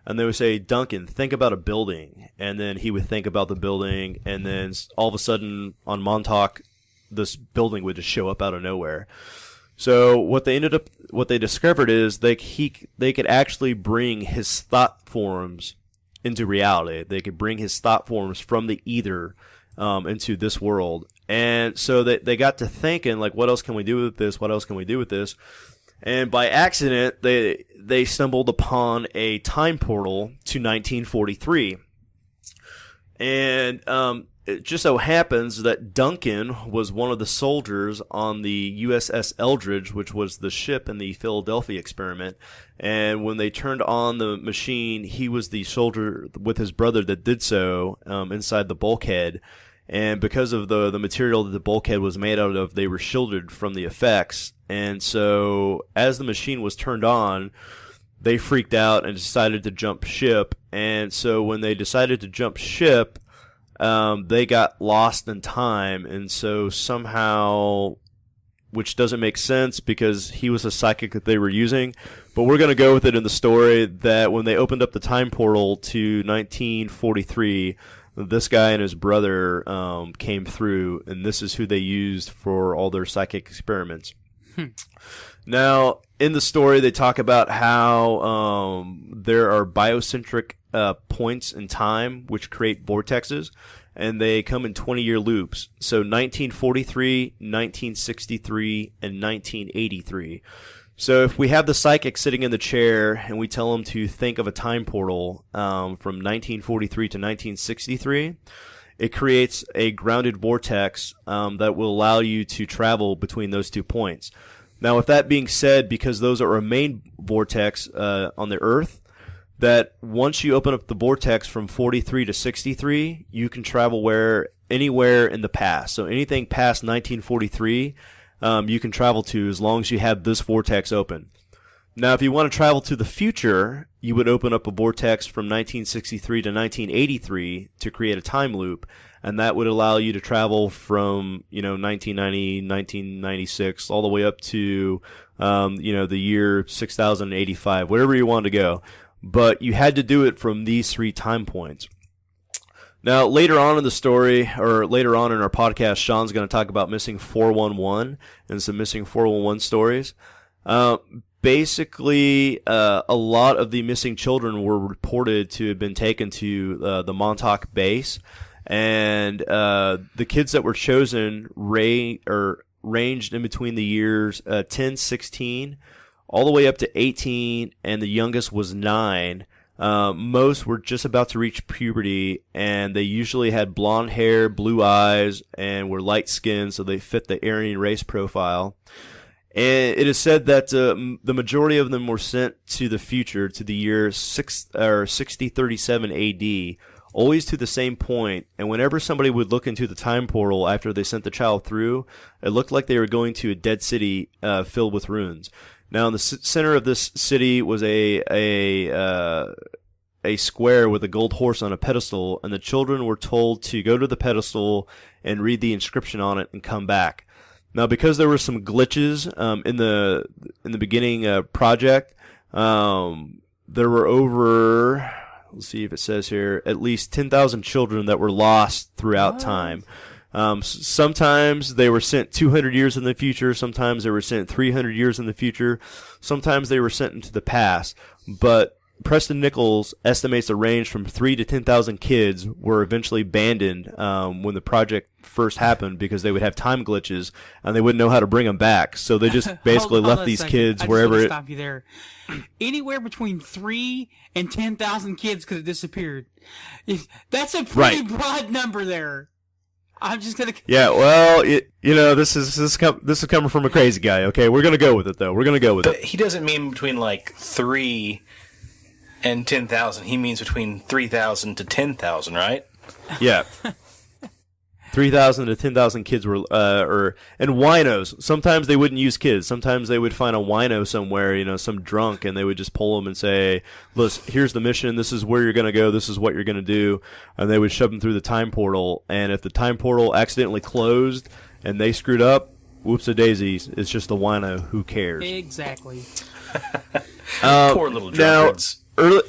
And they would say, Duncan, think about a building. And then he would think about the building, and then all of a sudden on Montauk, this building would just show up out of nowhere. So what they discovered is they could actually bring his thought forms into reality. They could bring his thought forms from the ether into this world. And so they got to thinking, like, what else can we do with this? What else can we do with this? And by accident, they stumbled upon a time portal to 1943. And it just so happens that Duncan was one of the soldiers on the USS Eldridge, which was the ship in the Philadelphia experiment. And when they turned on the machine, he was the soldier with his brother that did so inside the bulkhead. And because of the material that the bulkhead was made out of, they were shielded from the effects. And so as the machine was turned on, they freaked out and decided to jump ship. And so when they decided to jump ship, they got lost in time. And so somehow, which doesn't make sense because he was a psychic that they were using, but we're going to go with it in the story that when they opened up the time portal to 1943, this guy and his brother came through, and this is who they used for all their psychic experiments. Now, in the story, they talk about how there are biocentric points in time which create vortexes, and they come in 20-year loops. So 1943, 1963, and 1983. So if we have the psychic sitting in the chair and we tell him to think of a time portal from 1943 to 1963, it creates a grounded vortex that will allow you to travel between those 2 points. Now, with that being said, because those are a main vortex on the Earth, that once you open up the vortex from 43 to 63, you can travel anywhere in the past. So anything past 1943, you can travel to as long as you have this vortex open. Now, if you want to travel to the future, you would open up a vortex from 1963 to 1983 to create a time loop, and that would allow you to travel from 1990, 1996, all the way up to the year 6085, wherever you want to go. But you had to do it from these 3 time points. Now, later on in the story, or later on in our podcast, Sean's going to talk about Missing 411 and some Missing 411 stories. Basically, a lot of the missing children were reported to have been taken to the Montauk base, and the kids that were chosen ranged in between the years 10, 16, all the way up to 18, and the youngest was 9. Most were just about to reach puberty, and they usually had blonde hair, blue eyes, and were light-skinned, so they fit the Aryan race profile. And it is said that the majority of them were sent to the future, to the year 6037 AD, always to the same point. And whenever somebody would look into the time portal after they sent the child through, it looked like they were going to a dead city filled with ruins. Now, in the center of this city was a square with a gold horse on a pedestal, and the children were told to go to the pedestal and read the inscription on it and come back. Now, because there were some glitches in the beginning project, there were over, let's see if it says here, at least 10,000 children that were lost throughout time. Sometimes they were sent 200 years in the future. Sometimes they were sent 300 years in the future. Sometimes they were sent into the past. But Preston Nichols estimates a range from 3 to 10,000 kids were eventually abandoned when the project first happened because they would have time glitches and they wouldn't know how to bring them back. So they just basically left these kids wherever. I just want to stop you there. Anywhere between 3 and 10,000 kids could have disappeared. That's a pretty broad number there. I'm just gonna. Yeah, well, this is coming from a crazy guy. Okay, we're gonna go with it though. We're gonna go with it. He doesn't mean between like 3 and 10,000. He means between 3,000 to 10,000, right? Yeah. 3,000 to 10,000 kids were, and winos. Sometimes they wouldn't use kids. Sometimes they would find a wino somewhere, some drunk, and they would just pull them and say, "Listen, here's the mission. This is where you're going to go. This is what you're going to do." And they would shove them through the time portal. And if the time portal accidentally closed and they screwed up, whoops-a-daisies. It's just a wino. Who cares? Exactly. Poor little drunkards.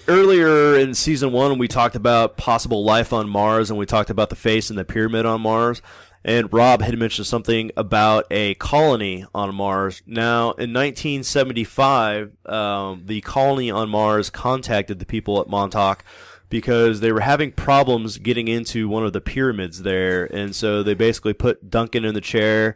Earlier in Season 1, we talked about possible life on Mars, and we talked about the face and the pyramid on Mars. And Rob had mentioned something about a colony on Mars. Now, in 1975, the colony on Mars contacted the people at Montauk because they were having problems getting into one of the pyramids there. And so they basically put Duncan in the chair,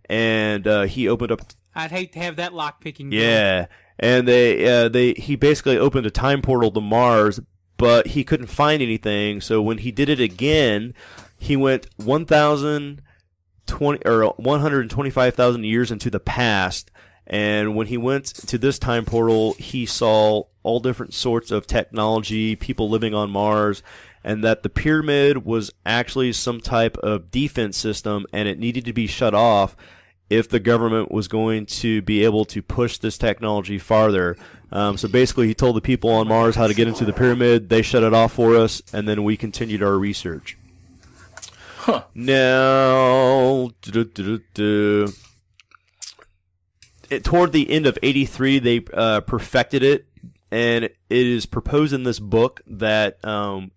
and he opened up... I'd hate to have that lockpicking. Yeah. And he basically opened a time portal to Mars, but he couldn't find anything. So when he did it again, he went 125,000 years into the past. And when he went to this time portal, he saw all different sorts of technology, people living on Mars, and that the pyramid was actually some type of defense system, and it needed to be shut off if the government was going to be able to push this technology farther. So basically, he told the people on Mars how to get into the pyramid. They shut it off for us, and then we continued our research. Huh. Now, toward the end of 83, they perfected it, and it is proposed in this book that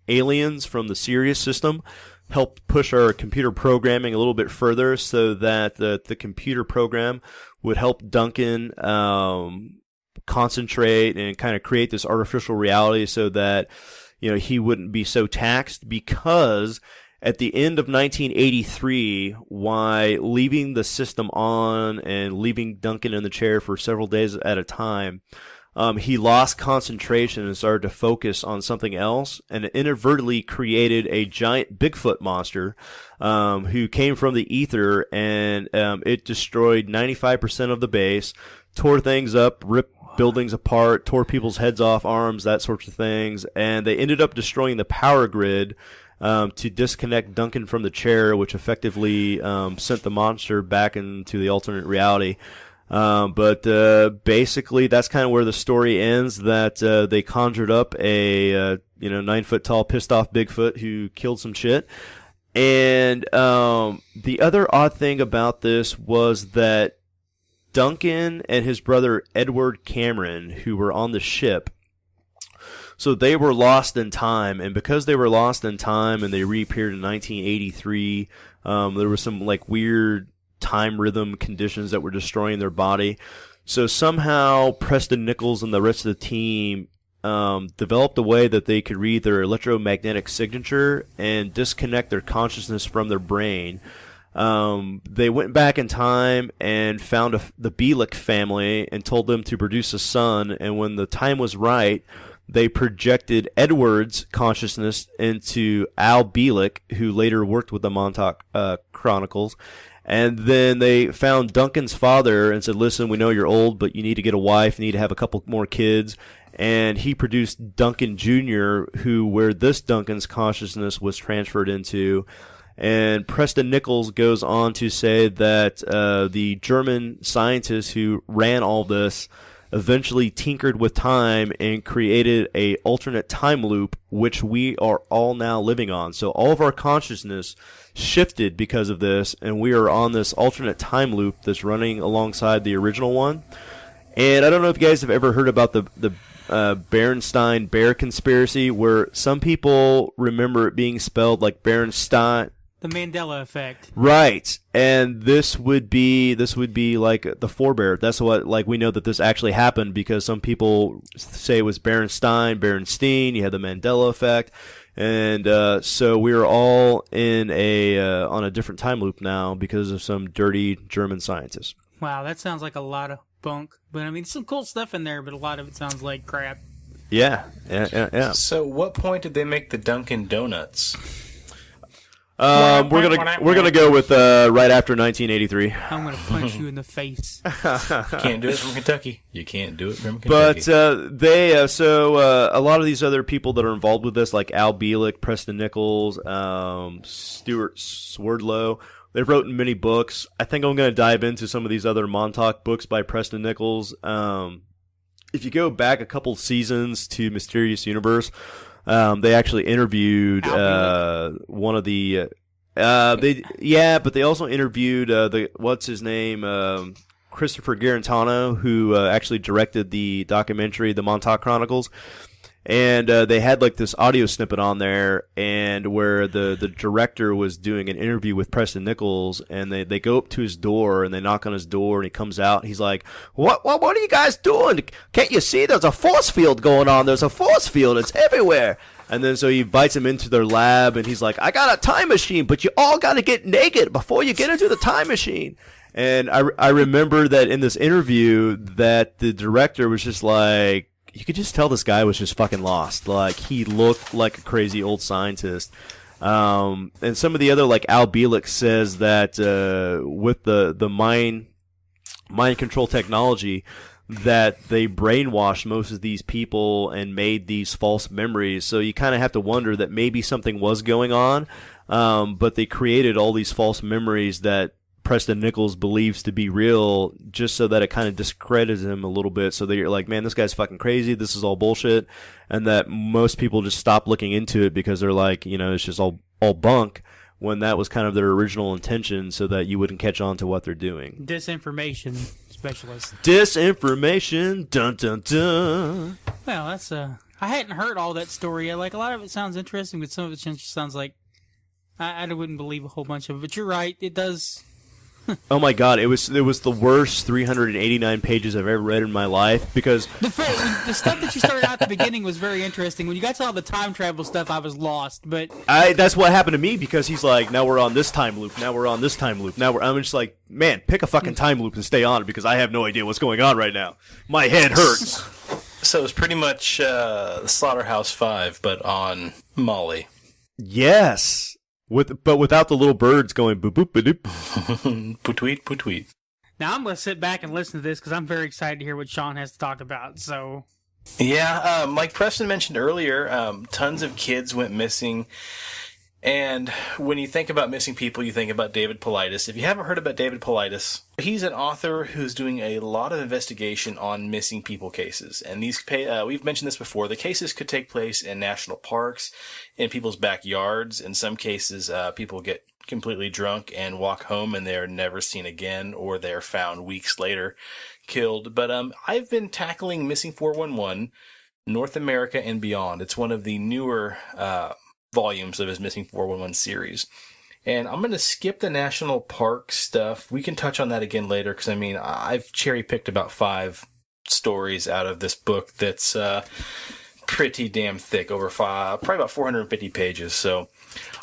aliens from the Sirius system helped push our computer programming a little bit further so that the computer program would help Duncan concentrate and kind of create this artificial reality so that he wouldn't be so taxed, because at the end of 1983, why leaving the system on and leaving Duncan in the chair for several days at a time, he lost concentration and started to focus on something else, and inadvertently created a giant Bigfoot monster who came from the ether, and it destroyed 95% of the base, tore things up, ripped buildings apart, tore people's heads off, arms, that sorts of things, and they ended up destroying the power grid to disconnect Duncan from the chair, which effectively sent the monster back into the alternate reality. But basically, that's kind of where the story ends. That they conjured up a 9-foot tall, pissed off Bigfoot who killed some shit. And the other odd thing about this was that Duncan and his brother Edward Cameron, who were on the ship, so they were lost in time, and because they were lost in time and they reappeared in 1983, there was some weird time rhythm conditions that were destroying their body. So somehow Preston Nichols and the rest of the team developed a way that they could read their electromagnetic signature and disconnect their consciousness from their brain. They went back in time and found the Bielik family and told them to produce a son. And when the time was right, they projected Edward's consciousness into Al Bielik, who later worked with the Montauk Chronicles. And then they found Duncan's father and said, listen, we know you're old, but you need to get a wife, you need to have a couple more kids. And he produced Duncan Jr., where this Duncan's consciousness was transferred into. And Preston Nichols goes on to say that the German scientists who ran all this eventually tinkered with time and created a alternate time loop, which we are all now living on. So all of our consciousness shifted because of this, and we are on this alternate time loop that's running alongside the original one. And I don't know if you guys have ever heard about the Berenstein Bear conspiracy, where some people remember it being spelled like Berenstein. The Mandela effect. Right. And this would be like the forebear. That's what, like, we know that this actually happened because some people say it was Berenstein, you had the Mandela effect. And so we're all in on a different time loop now because of some dirty German scientists. Wow, that sounds like a lot of bunk. But I mean, some cool stuff in there, but a lot of it sounds like crap. Yeah. So what point did they make the Dunkin' Donuts? We're gonna go with right after 1983. I'm gonna punch you in the face. You can't do it from Kentucky. You can't do it from Kentucky. But a lot of these other people that are involved with this, like Al Bielik, Preston Nichols, Stuart Swerdlow, they wrote in many books. I think I'm gonna dive into some of these other Montauk books by Preston Nichols. If you go back a couple seasons to Mysterious Universe, they actually interviewed one of the but they also interviewed what's his name, Christopher Garantano, who actually directed the documentary The Montauk Chronicles. And they had like this audio snippet on there, and where the director was doing an interview with Preston Nichols, and they go up to his door and they knock on his door, and he comes out. He's like, "What are you guys doing? Can't you see? There's a force field going on. There's a force field. It's everywhere." And then so he invites him into their lab, and he's like, "I got a time machine, but you all got to get naked before you get into the time machine." And I remember that in this interview that the director was just like, you could just tell this guy was just fucking lost. Like, he looked like a crazy old scientist. And some of the other, like Al Bielik says that with the mind control technology, that they brainwashed most of these people and made these false memories. So you kind of have to wonder that maybe something was going on, but they created all these false memories that Preston Nichols believes to be real, just so that it kind of discredits him a little bit, so that you're like, man, this guy's fucking crazy, this is all bullshit, and that most people just stop looking into it because they're like, it's just all bunk, when that was kind of their original intention, so that you wouldn't catch on to what they're doing. Disinformation specialist. Disinformation, dun dun dun. Well, that's I hadn't heard all that story yet. Like, a lot of it sounds interesting, but some of it just sounds like I wouldn't believe a whole bunch of it. But you're right, it does. Oh my god, it was the worst 389 pages I've ever read in my life, because the stuff that you started out at the beginning was very interesting. When you got to all the time travel stuff, I was lost. But that's what happened to me, because he's like, now we're on this time loop, now we're on this time loop, I'm just like, man, pick a fucking time loop and stay on it, because I have no idea what's going on right now. My head hurts. So it's pretty much Slaughterhouse-5, but on Molly. Yes. But without the little birds going boop boop boop Poo-tweet, poo-tweet. Now I'm going to sit back and listen to this because I'm very excited to hear what Sean has to talk about. So, yeah, like Preston mentioned earlier, tons of kids went missing. And when you think about missing people, you think about David Paulides. If you haven't heard about David Paulides, he's an author who's doing a lot of investigation on missing people cases. And these, we've mentioned this before, the cases could take place in national parks, in people's backyards. In some cases, people get completely drunk and walk home and they're never seen again, or they're found weeks later killed. But I've been tackling Missing 411, North America and Beyond. It's one of the newer volumes of his Missing 411 series. And I'm going to skip the national park stuff. We can touch on that again later, because I've cherry-picked about 5 stories out of this book that's pretty damn thick, over probably about 450 pages. So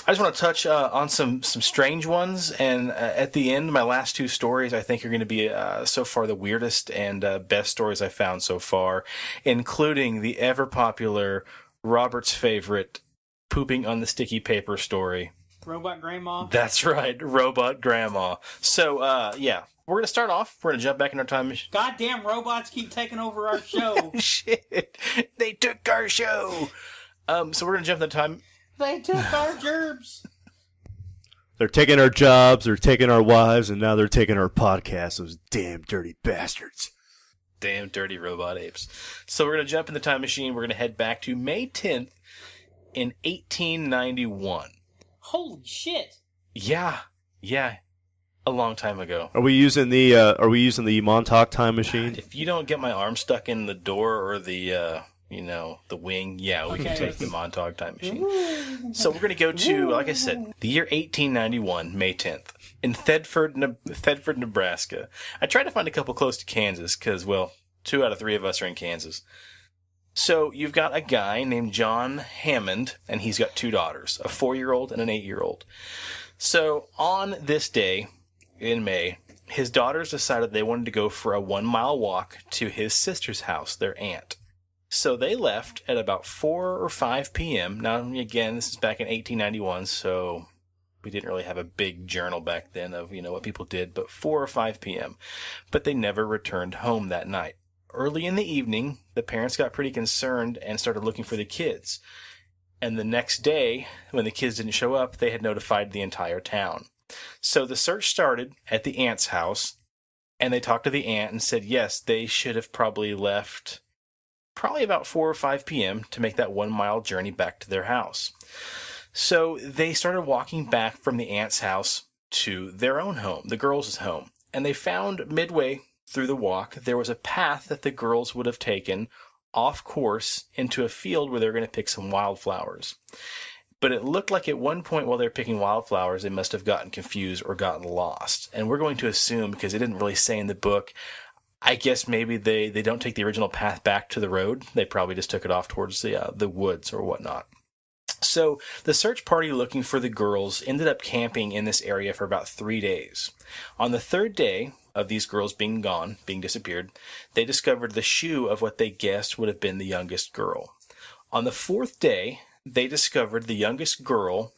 I just want to touch on some strange ones, and at the end, my last two stories I think are going to be so far the weirdest and best stories I found so far, including the ever popular Robert's favorite pooping on the sticky paper story. Robot Grandma? That's right, Robot Grandma. So, yeah, we're going to start off. We're going to jump back in our time machine. Goddamn robots keep taking over our show. Shit, they took our show. So we're going to jump in the time. They took our gerbs. They're taking our jobs, they're taking our wives, and now they're taking our podcast. Those damn dirty bastards. Damn dirty robot apes. So we're going to jump in the time machine. We're going to head back to May 10th in 1891. Holy shit. Yeah, a long time ago. Are we using the Montauk time machine? If you don't get my arm stuck in the door or the the wing, yeah, we can take the Montauk time machine. So we're going to go to, like I said, the year 1891, May 10th, in Thedford, Nebraska. I tried to find a couple close to Kansas because, well, 2 out of 3 of us are in Kansas. So you've got a guy named John Hammond, and he's got 2 daughters, a 4-year-old and an 8-year-old. So on this day in May, his daughters decided they wanted to go for a 1-mile walk to his sister's house, their aunt. So they left at about 4 or 5 p.m. Now, again, this is back in 1891, so we didn't really have a big journal back then of, what people did, but 4 or 5 p.m. But they never returned home that night. Early in the evening, the parents got pretty concerned and started looking for the kids. And the next day, when the kids didn't show up, they had notified the entire town. So the search started at the aunt's house, and they talked to the aunt and said, yes, they should have probably left probably about 4 or 5 p.m. to make that 1-mile journey back to their house. So they started walking back from the aunt's house to their own home, the girls' home. And they found midway through the walk, there was a path that the girls would have taken off course into a field where they were going to pick some wildflowers. But it looked like at one point while they were picking wildflowers, they must have gotten confused or gotten lost. And we're going to assume, because it didn't really say in the book, I guess maybe they don't take the original path back to the road. They probably just took it off towards the woods or whatnot. So the search party looking for the girls ended up camping in this area for about 3 days. On the 3rd day of these girls being gone, being disappeared, they discovered the shoe of what they guessed would have been the youngest girl. On the 4th day, they discovered the youngest girl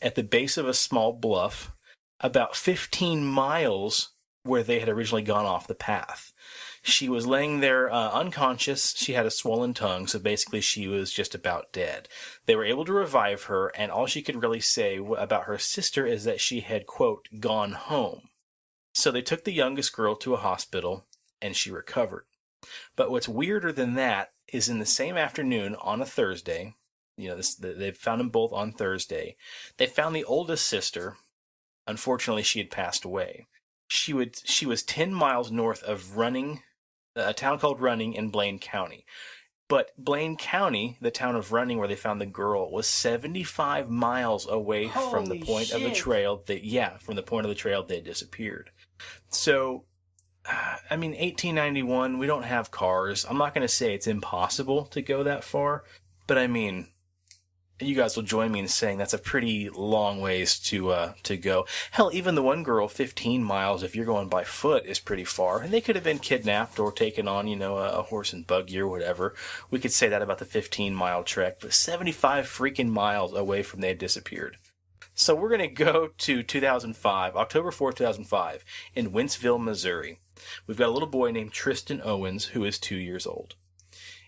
at the base of a small bluff about 15 miles where they had originally gone off the path. She was laying there unconscious. She had a swollen tongue, so basically she was just about dead. They were able to revive her, and all she could really say about her sister is that she had, quote, gone home. So they took the youngest girl to a hospital, and she recovered. But what's weirder than that is in the same afternoon on a Thursday, they found them both on Thursday, they found the oldest sister. Unfortunately, she had passed away. She was 10 miles north of Running, a town called Running in Blaine County. But Blaine County, the town of Running where they found the girl, was 75 miles away from the point of the trail from the point of the trail they disappeared. So, 1891, we don't have cars. I'm not going to say it's impossible to go that far, but you guys will join me in saying that's a pretty long ways to go. Hell, even the one girl, 15 miles, if you're going by foot, is pretty far. And they could have been kidnapped or taken on, a horse and buggy or whatever. We could say that about the 15-mile trek, but 75 freaking miles away from they had disappeared. So we're going to go to 2005, October 4th, 2005, in Wentzville, Missouri. We've got a little boy named Tristan Owens, who is 2 years old.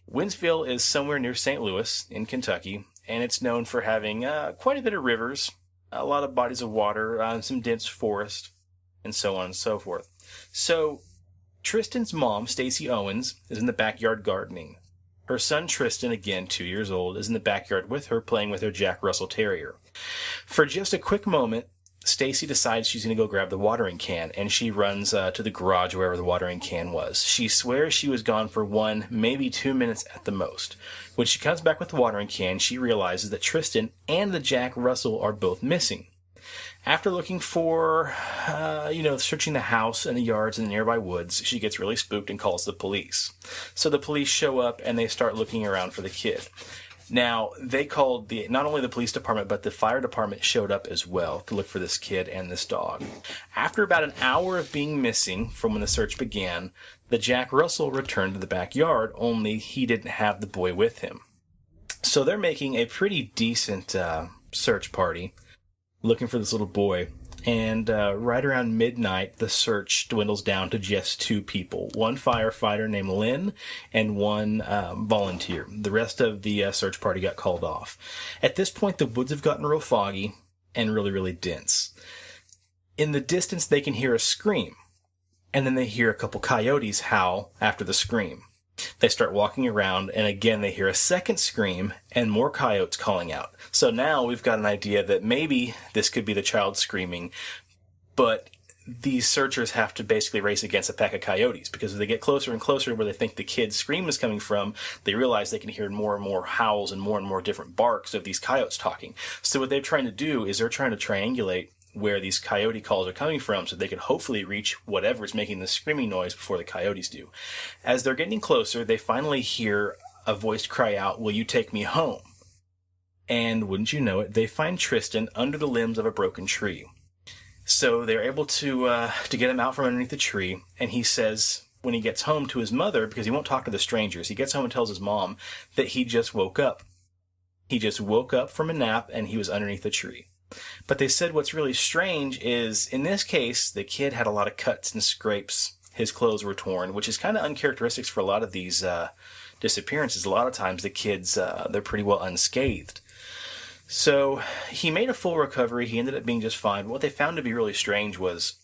Wentzville is somewhere near St. Louis in Kentucky, and it's known for having quite a bit of rivers, a lot of bodies of water, some dense forest, and so on and so forth. So Tristan's mom, Stacy Owens, is in the backyard gardening. Her son Tristan, again 2 years old, is in the backyard with her playing with her Jack Russell Terrier. For just a quick moment, Stacy decides she's going to go grab the watering can, and she runs to the garage wherever the watering can was. She swears she was gone for 1, maybe 2 minutes at the most. When she comes back with the watering can, she realizes that Tristan and the Jack Russell are both missing. After looking for, searching the house and the yards and the nearby woods, she gets really spooked and calls the police. So the police show up and they start looking around for the kid. Now, they called not only the police department, but the fire department showed up as well to look for this kid and this dog. After about an hour of being missing from when the search began, the Jack Russell returned to the backyard, only he didn't have the boy with him. So they're making a pretty decent search party looking for this little boy. And right around midnight, the search dwindles down to just 2 people. One firefighter named Lynn and one volunteer. The rest of the search party got called off. At this point, the woods have gotten real foggy and really, really dense. In the distance, they can hear a scream. And then they hear a couple coyotes howl after the scream. They start walking around, and again they hear a second scream and more coyotes calling out. So now we've got an idea that maybe this could be the child screaming, but these searchers have to basically race against a pack of coyotes, because as they get closer and closer to where they think the kid's scream is coming from, they realize they can hear more and more howls and more different barks of these coyotes talking. So what they're trying to do is they're trying to triangulate where these coyote calls are coming from so they can hopefully reach whatever is making the screaming noise before the coyotes do. As they're getting closer, they finally hear a voice cry out, "Will you take me home?" And wouldn't you know it, they find Tristan under the limbs of a broken tree. So they're able to get him out from underneath the tree, and he says when he gets home to his mother, because he won't talk to the strangers, he gets home and tells his mom that he just woke up. He just woke up from a nap and he was underneath the tree. But they said what's really strange is, in this case, the kid had a lot of cuts and scrapes. His clothes were torn, which is kind of uncharacteristic for a lot of these disappearances. A lot of times the kids, they're pretty well unscathed. So he made a full recovery. He ended up being just fine. But what they found to be really strange was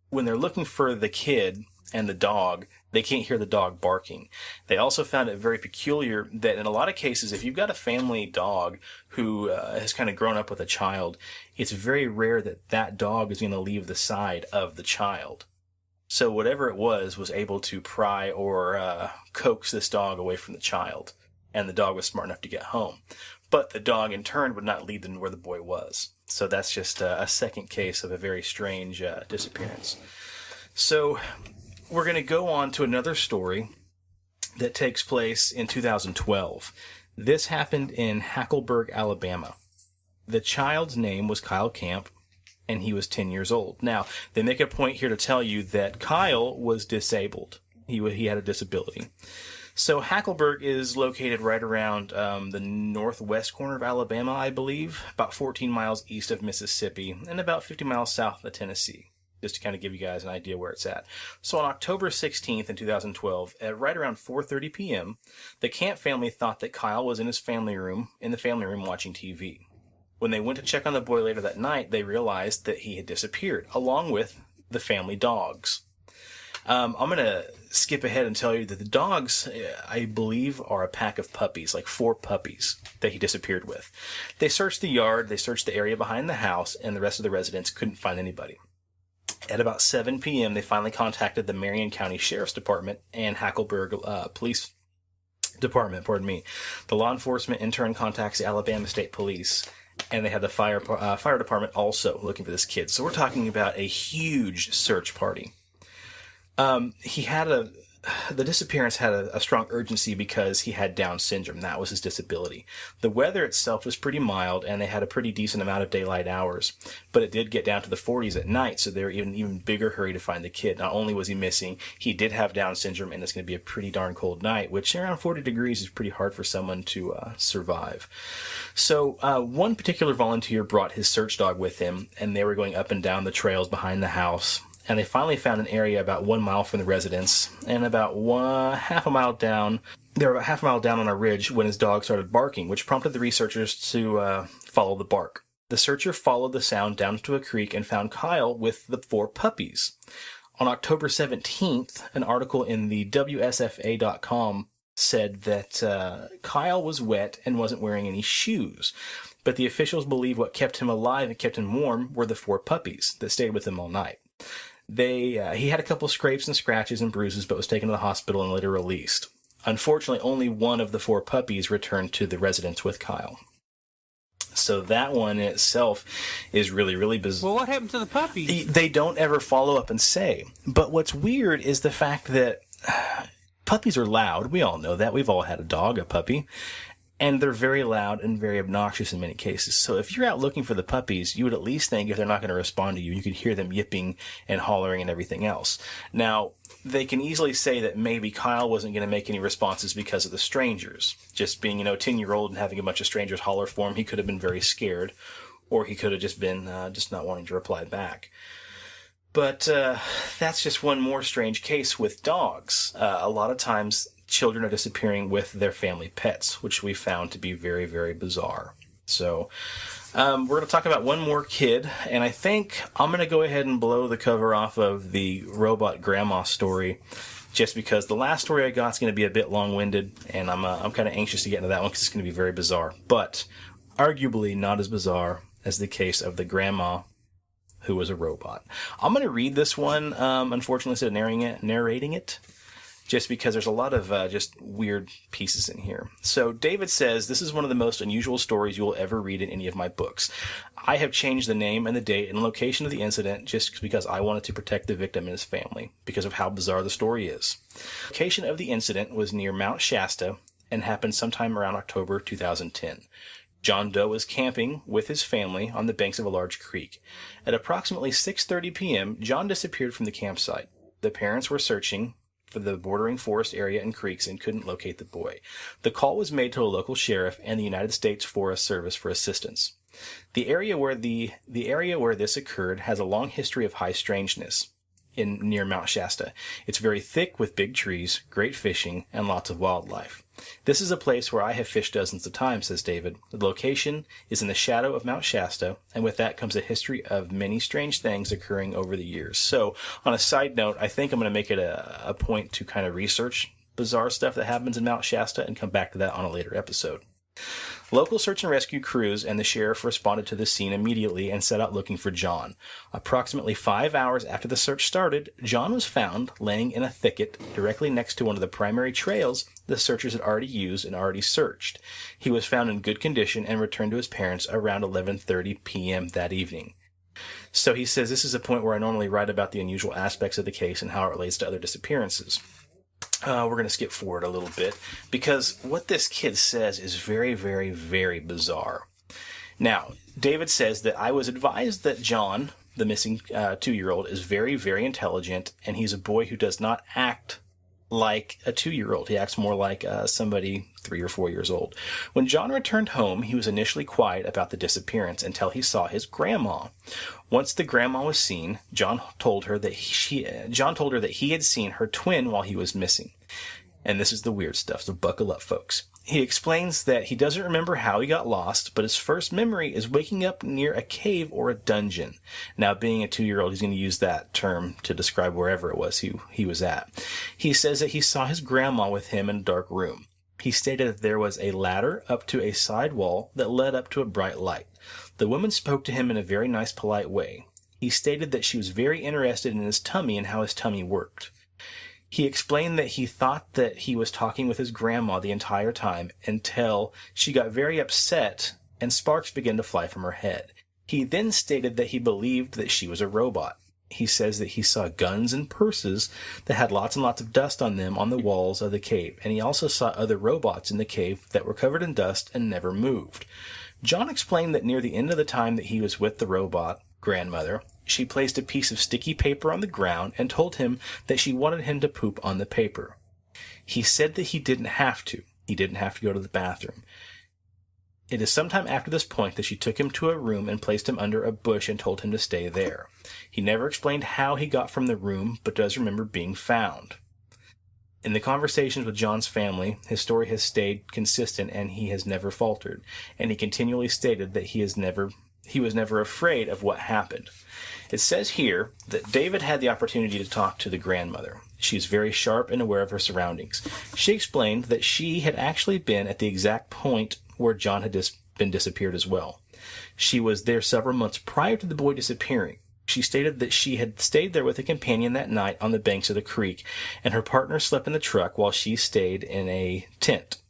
when they're looking for the kid and the dog, they can't hear the dog barking. They also found it very peculiar that in a lot of cases, if you've got a family dog who has kind of grown up with a child, it's very rare that that dog is going to leave the side of the child. So whatever it was able to pry or coax this dog away from the child, and the dog was smart enough to get home. But the dog, in turn, would not lead them to where the boy was. So that's just a second case of a very strange disappearance. So we're going to go on to another story that takes place in 2012. This happened in Hackleburg, Alabama. The child's name was Kyle Camp, and he was 10 years old. Now, they make a point here to tell you that Kyle was disabled. He had a disability. So Hackleburg is located right around the northwest corner of Alabama, I believe, about 14 miles east of Mississippi, and about 50 miles south of Tennessee, just to kind of give you guys an idea where it's at. So on October 16th in 2012, at right around 4:30 p.m., the Camp family thought that Kyle was in the family room watching TV. When they went to check on the boy later that night, they realized that he had disappeared, along with the family dogs. I'm going to skip ahead and tell you that the dogs, I believe, are a pack of puppies, like 4 puppies that he disappeared with. They searched the yard, they searched the area behind the house, and the rest of the residents couldn't find anybody. At about 7 p.m., they finally contacted the Marion County Sheriff's Department and Hackleburg Police Department, The law enforcement in turn contacts the Alabama State Police, and they had the fire department also looking for this kid. So we're talking about a huge search party. The disappearance had a strong urgency because he had Down syndrome. That was his disability. The weather itself was pretty mild, and they had a pretty decent amount of daylight hours, but it did get down to the 40s at night, so they were in an even bigger hurry to find the kid. Not only was he missing, he did have Down syndrome, and it's going to be a pretty darn cold night, which around 40 degrees is pretty hard for someone to survive. So one particular volunteer brought his search dog with him, and they were going up and down the trails behind the house. And they finally found an area about 1 mile from the residence, and about half a mile down, they were about half a mile down on a ridge when his dog started barking, which prompted the researchers to follow the bark. The searcher followed the sound down to a creek and found Kyle with the 4 puppies. On October 17th, an article in the WSFA.com said that Kyle was wet and wasn't wearing any shoes. But the officials believe what kept him alive and kept him warm were the 4 puppies that stayed with him all night. He had a couple scrapes and scratches and bruises, but was taken to the hospital and later released. Unfortunately, only one of the 4 puppies returned to the residence with Kyle. So that one itself is really, really bizarre. Well, what happened to the puppies? They don't ever follow up and say. But what's weird is the fact that puppies are loud. We all know that. We've all had a dog, a puppy. And they're very loud and very obnoxious in many cases. So if you're out looking for the puppies, you would at least think if they're not going to respond to you, you could hear them yipping and hollering and everything else. Now, they can easily say that maybe Kyle wasn't going to make any responses because of the strangers. Just being, 10-year-old and having a bunch of strangers holler for him, he could have been very scared. Or he could have just been just not wanting to reply back. But that's just one more strange case with dogs. A lot of times children are disappearing with their family pets, which we found to be very, very bizarre. So we're going to talk about one more kid, and I think I'm going to go ahead and blow the cover off of the robot grandma story, just because the last story I got is going to be a bit long-winded, and I'm kind of anxious to get into that one because it's going to be very bizarre, but arguably not as bizarre as the case of the grandma who was a robot. I'm going to read this one, unfortunately, instead of narrating it, just because there's a lot of just weird pieces in here. So David says, this is one of the most unusual stories you will ever read in any of my books. I have changed the name and the date and location of the incident just because I wanted to protect the victim and his family, because of how bizarre the story is. The location of the incident was near Mount Shasta and happened sometime around October 2010. John Doe was camping with his family on the banks of a large creek. At approximately 6:30 p.m., John disappeared from the campsite. The parents were searching for the bordering forest area and creeks and couldn't locate the boy. The call was made to a local sheriff and the United States Forest Service for assistance. The area where this occurred has a long history of high strangeness near Mount Shasta. It's very thick with big trees, great fishing, and lots of wildlife. This is a place where I have fished dozens of times, says David. The location is in the shadow of Mount Shasta, and with that comes a history of many strange things occurring over the years. So, on a side note, I think I'm going to make it a point to kind of research bizarre stuff that happens in Mount Shasta and come back to that on a later episode. Local search and rescue crews and the sheriff responded to the scene immediately and set out looking for John. Approximately 5 hours after the search started, John was found laying in a thicket directly next to one of the primary trails the searchers had already used and already searched. He was found in good condition and returned to his parents around 11:30 p.m. that evening. So he says, this is a point where I normally write about the unusual aspects of the case and how it relates to other disappearances. We're going to skip forward a little bit because what this kid says is very, very, very bizarre. Now, David says that I was advised that John, the missing 2-year-old, is very, very intelligent, and he's a boy who does not act like a 2-year-old. He acts more like somebody 3 or 4 years old. When John returned home, he was initially quiet about the disappearance until he saw his grandma. Once the grandma was seen, John told her that he had seen her twin while he was missing. And this is the weird stuff, so buckle up, folks. He explains that he doesn't remember how he got lost, but his first memory is waking up near a cave or a dungeon. Now, being a 2-year-old, he's going to use that term to describe wherever it was he was at. He says that he saw his grandma with him in a dark room. He stated that there was a ladder up to a side wall that led up to a bright light. The woman spoke to him in a very nice, polite way. He stated that she was very interested in his tummy and how his tummy worked. He explained that he thought that he was talking with his grandma the entire time until she got very upset and sparks began to fly from her head. He then stated that he believed that she was a robot. He says that he saw guns and purses that had lots and lots of dust on them on the walls of the cave, and he also saw other robots in the cave that were covered in dust and never moved. John explained that near the end of the time that he was with the robot grandmother, she placed a piece of sticky paper on the ground and told him that she wanted him to poop on the paper. He said that he didn't have to. He didn't have to go to the bathroom. It is sometime after this point that she took him to a room and placed him under a bush and told him to stay there. He never explained how he got from the room, but does remember being found. In the conversations with John's family, his story has stayed consistent and he has never faltered, and he continually stated that he was never afraid of what happened. It says here that David had the opportunity to talk to the grandmother. She is very sharp and aware of her surroundings. She explained that she had actually been at the exact point where John had been disappeared as well. She was there several months prior to the boy disappearing. She stated that she had stayed there with a companion that night on the banks of the creek, and her partner slept in the truck while she stayed in a tent.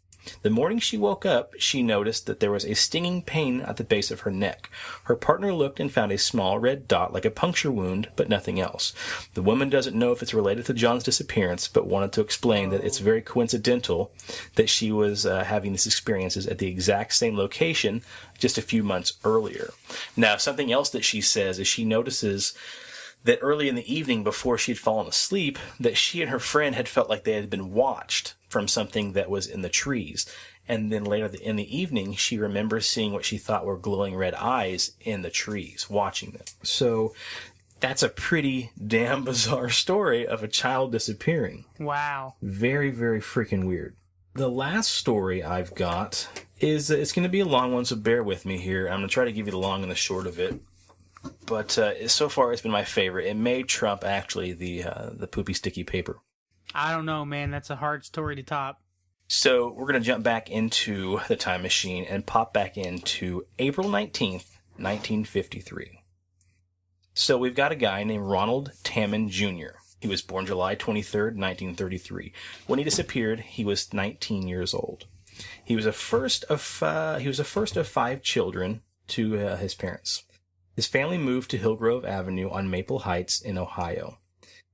The morning she woke up, she noticed that there was a stinging pain at the base of her neck. Her partner looked and found a small red dot like a puncture wound, but nothing else. The woman doesn't know if it's related to John's disappearance, but wanted to explain that it's very coincidental that she was having these experiences at the exact same location just a few months earlier. Now, something else that she says is she notices that early in the evening before she'd fallen asleep, that she and her friend had felt like they had been watched from something that was in the trees. And then later in the evening, she remembers seeing what she thought were glowing red eyes in the trees, watching them. So that's a pretty damn bizarre story of a child disappearing. Wow. Very, very freaking weird. The last story I've got is, it's going to be a long one, so bear with me here. I'm going to try to give you the long and the short of it. But so far, it's been my favorite. It may trump, actually, the poopy sticky paper. I don't know, man. That's a hard story to top. So we're going to jump back into the time machine and pop back into April 19th, 1953. So we've got a guy named Ronald Tamman Jr. He was born July 23rd, 1933. When he disappeared, he was 19 years old. He was a first of 5 children to his parents. His family moved to Hillgrove Avenue on Maple Heights in Ohio.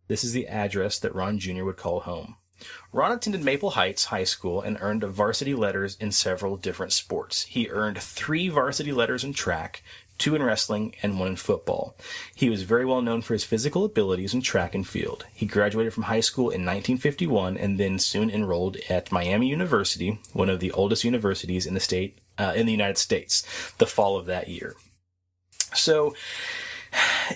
This is the address that Ron Jr. would call home. Ron attended Maple Heights High School and earned varsity letters in several different sports. He earned 3 varsity letters in track, 2 in wrestling, and 1 in football. He was very well known for his physical abilities in track and field. He graduated from high school in 1951 and then soon enrolled at Miami University, one of the oldest universities in the United States, the fall of that year. So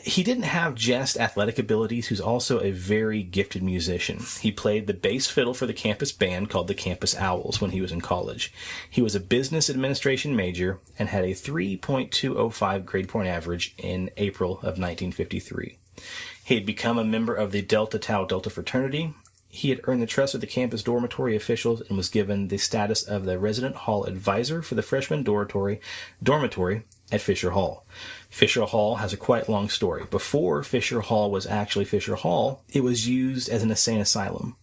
he didn't have just athletic abilities. He was also a very gifted musician. He played the bass fiddle for the campus band called the Campus Owls when he was in college. He was a business administration major and had a 3.205 grade point average in April of 1953. He had become a member of the Delta Tau Delta fraternity. He had earned the trust of the campus dormitory officials and was given the status of the resident hall advisor for the freshman dormitory at Fisher Hall. Fisher Hall has a quite long story. Before Fisher Hall was actually Fisher Hall, it was used as an insane asylum.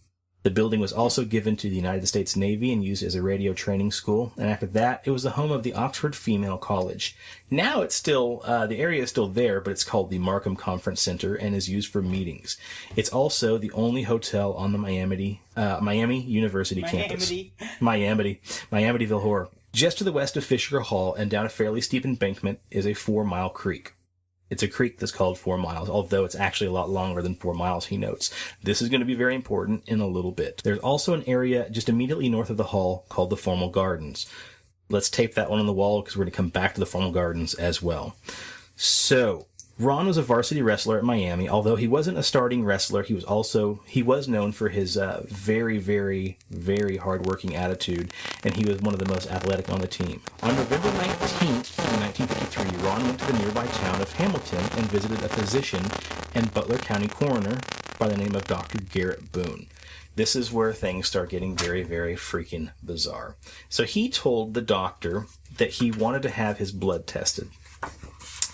The building was also given to the United States Navy and used as a radio training school. And after that, it was the home of the Oxford Female College. Now it's still, the area is still there, but it's called the Markham Conference Center and is used for meetings. It's also the only hotel on the Miami University campus. Miamidyville Horror. Just to the west of Fisher Hall and down a fairly steep embankment is a 4-mile creek. It's a creek that's called 4 miles, although it's actually a lot longer than 4 miles, he notes. This is going to be very important in a little bit. There's also an area just immediately north of the hall called the Formal Gardens. Let's tape that one on the wall because we're going to come back to the Formal Gardens as well. So, Ron was a varsity wrestler at Miami. Although he wasn't a starting wrestler, he was known for his very, very, very hard-working attitude, and he was one of the most athletic on the team. On November 19th, 1953, Ron went to the nearby town of Hamilton and visited a physician and Butler County coroner by the name of Dr. Garrett Boone. This is where things start getting very, very freaking bizarre. So he told the doctor that he wanted to have his blood tested.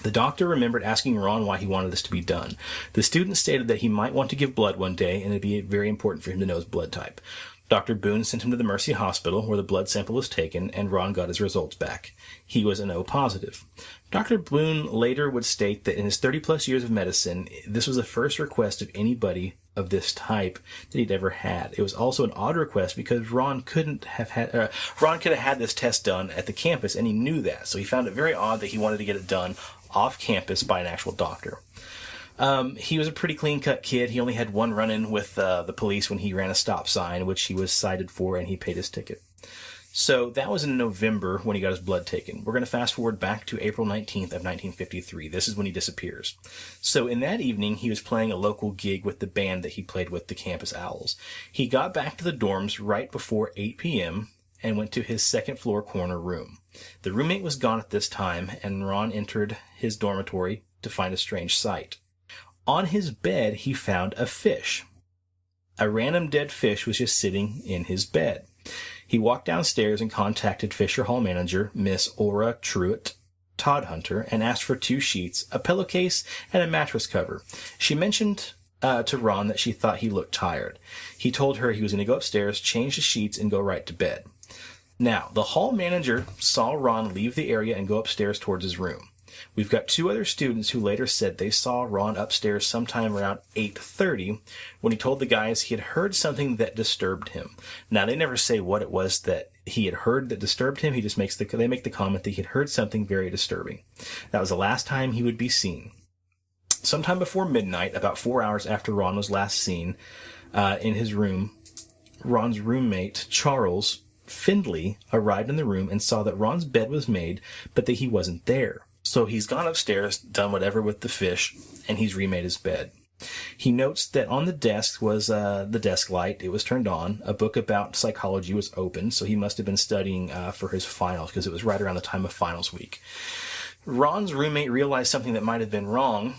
The doctor remembered asking Ron why he wanted this to be done. The student stated that he might want to give blood one day, and it'd be very important for him to know his blood type. Dr. Boone sent him to the Mercy Hospital, where the blood sample was taken, and Ron got his results back. He was an O positive. Dr. Boone later would state that in his 30-plus years of medicine, this was the first request of anybody of this type that he'd ever had. It was also an odd request because Ron could have had this test done at the campus, and he knew that. So he found it very odd that he wanted to get it done off campus by an actual doctor. He was a pretty clean-cut kid. He only had one run-in with the police when he ran a stop sign, which he was cited for, and he paid his ticket. So that was in November when he got his blood taken. We're going to fast forward back to April 19th of 1953. This is when he disappears. So in that evening, he was playing a local gig with the band that he played with, the Campus Owls. He got back to the dorms right before 8 p.m. and went to his second-floor corner room. The roommate was gone at this time, and Ron entered his dormitory to find a strange sight. On his bed, he found a fish. A random dead fish was just sitting in his bed. He walked downstairs and contacted Fisher Hall manager, Miss Ora Truitt Toddhunter, and asked for 2 sheets, a pillowcase, and a mattress cover. She mentioned to Ron that she thought he looked tired. He told her he was going to go upstairs, change the sheets, and go right to bed. Now, the hall manager saw Ron leave the area and go upstairs towards his room. We've got 2 other students who later said they saw Ron upstairs sometime around 8:30 when he told the guys he had heard something that disturbed him. Now, they never say what it was that he had heard that disturbed him. He just they make the comment that he had heard something very disturbing. That was the last time he would be seen. Sometime before midnight, about 4 hours after Ron was last seen in his room, Ron's roommate, Charles Findley, arrived in the room and saw that Ron's bed was made, but that he wasn't there. So he's gone upstairs, done whatever with the fish, and he's remade his bed. He notes that on the desk was the desk light. It was turned on. A book about psychology was open, so he must have been studying for his finals, because it was right around the time of finals week. Ron's roommate realized something might have been wrong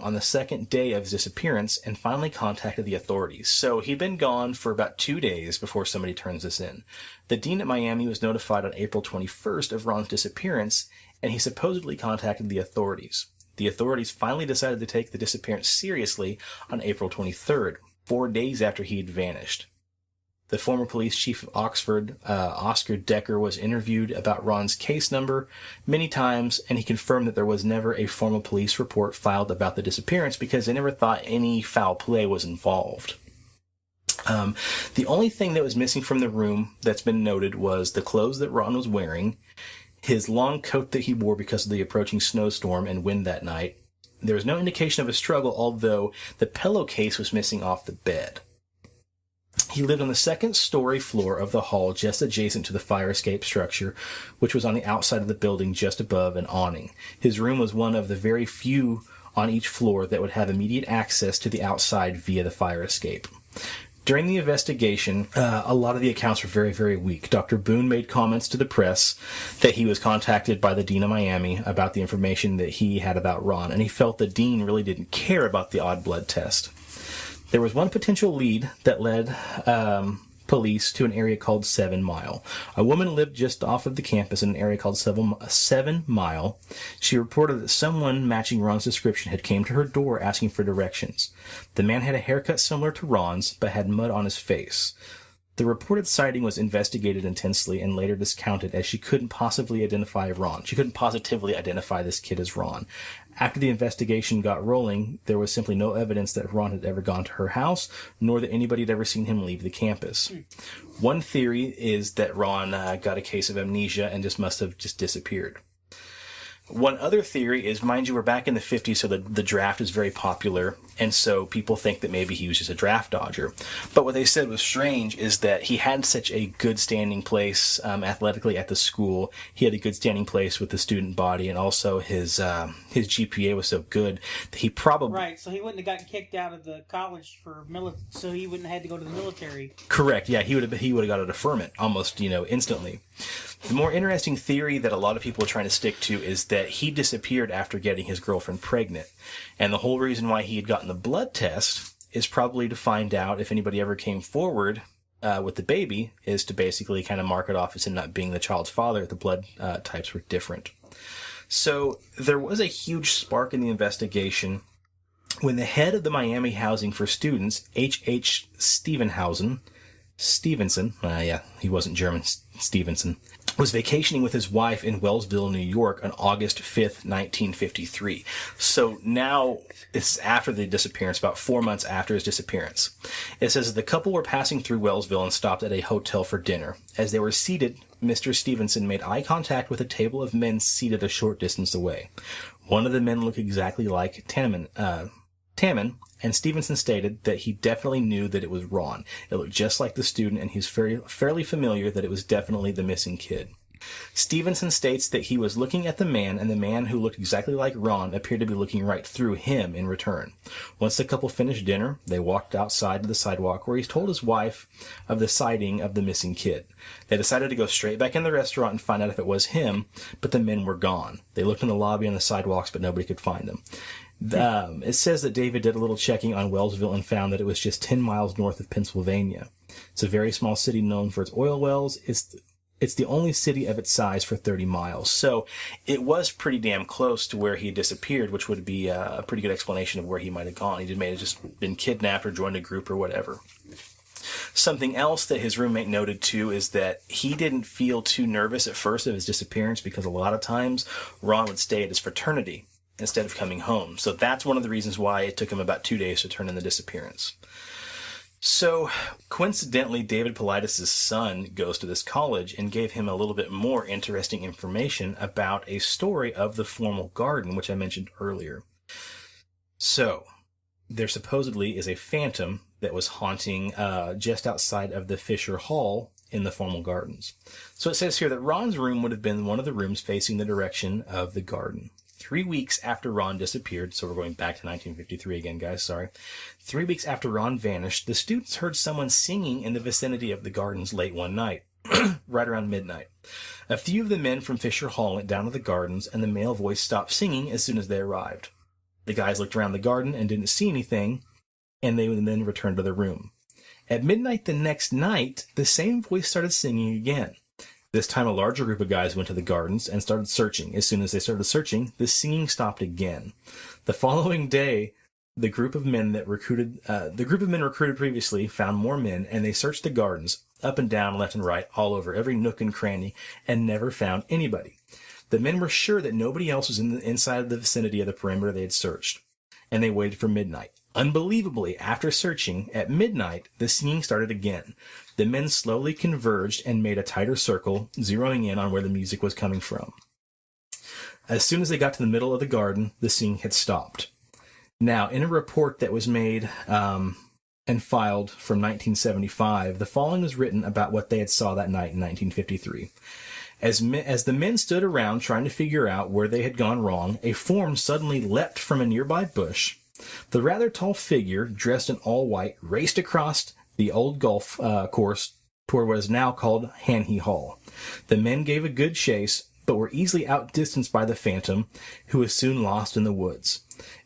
on the second day of his disappearance and finally contacted the authorities. So he'd been gone for about 2 days before somebody turns this in. The dean at Miami was notified on April 21st of Ron's disappearance, and he supposedly contacted the authorities. The authorities finally decided to take the disappearance seriously on April 23rd, 4 days after he had vanished. The former police chief of Oxford, Oscar Decker, was interviewed about Ron's case number many times, and he confirmed that there was never a formal police report filed about the disappearance because they never thought any foul play was involved. The only thing that was missing from the room that's been noted was the clothes that Ron was wearing, his long coat that he wore because of the approaching snowstorm and wind that night. There was no indication of a struggle, although the pillowcase was missing off the bed. He lived on the second-story floor of the hall just adjacent to the fire escape structure, which was on the outside of the building just above an awning. His room was one of the very few on each floor that would have immediate access to the outside via the fire escape. During the investigation, a lot of the accounts were very, very weak. Dr. Boone made comments to the press that he was contacted by the Dean of Miami about the information that he had about Ron, and he felt the Dean really didn't care about the odd blood test. There was one potential lead that led police to an area called 7 Mile. A woman lived just off of the campus in an area called 7 Mile. She reported that someone matching Ron's description had came to her door asking for directions. The man had a haircut similar to Ron's, but had mud on his face. The reported sighting was investigated intensely and later discounted as she couldn't positively identify this kid as Ron. After the investigation got rolling, there was simply no evidence that Ron had ever gone to her house, nor that anybody had ever seen him leave the campus. One theory is that Ron got a case of amnesia and must have disappeared. One other theory is, mind you, we're back in the 50s, so the draft is very popular, and so people think that maybe he was just a draft dodger. But what they said was strange is that he had such a good standing place athletically at the school. He had a good standing place with the student body, and also his GPA was so good that he probably... Right, so he wouldn't have gotten kicked out of the college so he wouldn't have had to go to the military. Correct, yeah, he would have got a deferment almost, instantly. The more interesting theory that a lot of people are trying to stick to is that he disappeared after getting his girlfriend pregnant. And the whole reason why he had gotten the blood test is probably to find out if anybody ever came forward with the baby, is to basically kind of mark it off as him not being the child's father. The blood types were different. So there was a huge spark in the investigation when the head of the Miami Housing for Students, H.H. Stevenson, he wasn't German, Stevenson, was vacationing with his wife in Wellsville, New York on August 5th, 1953. So now it's after the disappearance, about 4 months after his disappearance. It says the couple were passing through Wellsville and stopped at a hotel for dinner. As they were seated, Mr. Stevenson made eye contact with a table of men seated a short distance away. One of the men looked exactly like Taman, and Stevenson stated that he definitely knew that it was Ron. It looked just like the student, and he's fairly familiar that it was definitely the missing kid. Stevenson states that he was looking at the man, and the man who looked exactly like Ron appeared to be looking right through him in return. Once the couple finished dinner, they walked outside to the sidewalk where he told his wife of the sighting of the missing kid. They decided to go straight back in the restaurant and find out if it was him, but the men were gone. They looked in the lobby and the sidewalks, but nobody could find them. It says that David did a little checking on Wellsville and found that it was just 10 miles north of Pennsylvania. It's a very small city known for its oil wells. It's the only city of its size for 30 miles. So it was pretty damn close to where he had disappeared, which would be a pretty good explanation of where he might have gone. He may have just been kidnapped or joined a group or whatever. Something else that his roommate noted too is that he didn't feel too nervous at first of his disappearance because a lot of times Ron would stay at his fraternity instead of coming home. So that's one of the reasons why it took him about 2 days to turn in the disappearance. So, coincidentally, David Paulides' son goes to this college and gave him a little bit more interesting information about a story of the formal garden, which I mentioned earlier. So, there supposedly is a phantom that was haunting just outside of the Fisher Hall in the formal gardens. So it says here that Ron's room would have been one of the rooms facing the direction of the garden. 3 weeks after Ron disappeared, so we're going back to 1953 again, guys, sorry. 3 weeks after Ron vanished, the students heard someone singing in the vicinity of the gardens late one night, right around midnight. A few of the men from Fisher Hall went down to the gardens, and the male voice stopped singing as soon as they arrived. The guys looked around the garden and didn't see anything, and they would then return to their room. At midnight the next night, the same voice started singing again. This time a larger group of guys went to the gardens and started searching. As soon as they started searching, the singing stopped again. The following day, the group of men recruited previously found more men, and they searched the gardens, up and down, left and right, all over, every nook and cranny, and never found anybody. The men were sure that nobody else was inside of the vicinity of the perimeter they had searched, and they waited for midnight. Unbelievably, after searching, at midnight, the singing started again. The men slowly converged and made a tighter circle, zeroing in on where the music was coming from. As soon as they got to the middle of the garden, the singing had stopped. Now, in a report that was made and filed from 1975, the following was written about what they had saw that night in 1953. As the men stood around trying to figure out where they had gone wrong, a form suddenly leapt from a nearby bush. The rather tall figure, dressed in all white, raced across the old golf course toward what is now called Hanhey Hall. The men gave a good chase, but were easily outdistanced by the phantom, who was soon lost in the woods.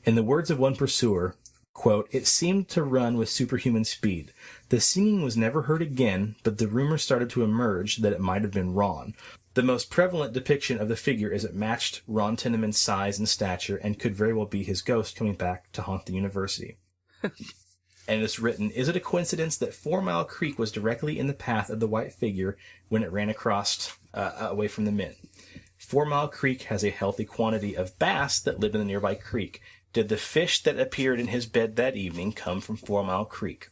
In the words of one pursuer, quote, "It seemed to run with superhuman speed. The singing was never heard again, but the rumor started to emerge that it might have been Ron. The most prevalent depiction of the figure is it matched Ron Tinneman's size and stature and could very well be his ghost coming back to haunt the university." And it's written, "Is it a coincidence that 4 Mile Creek was directly in the path of the white figure when it ran across away from the men? 4 Mile Creek has a healthy quantity of bass that lived in the nearby creek. Did the fish that appeared in his bed that evening come from 4 Mile Creek?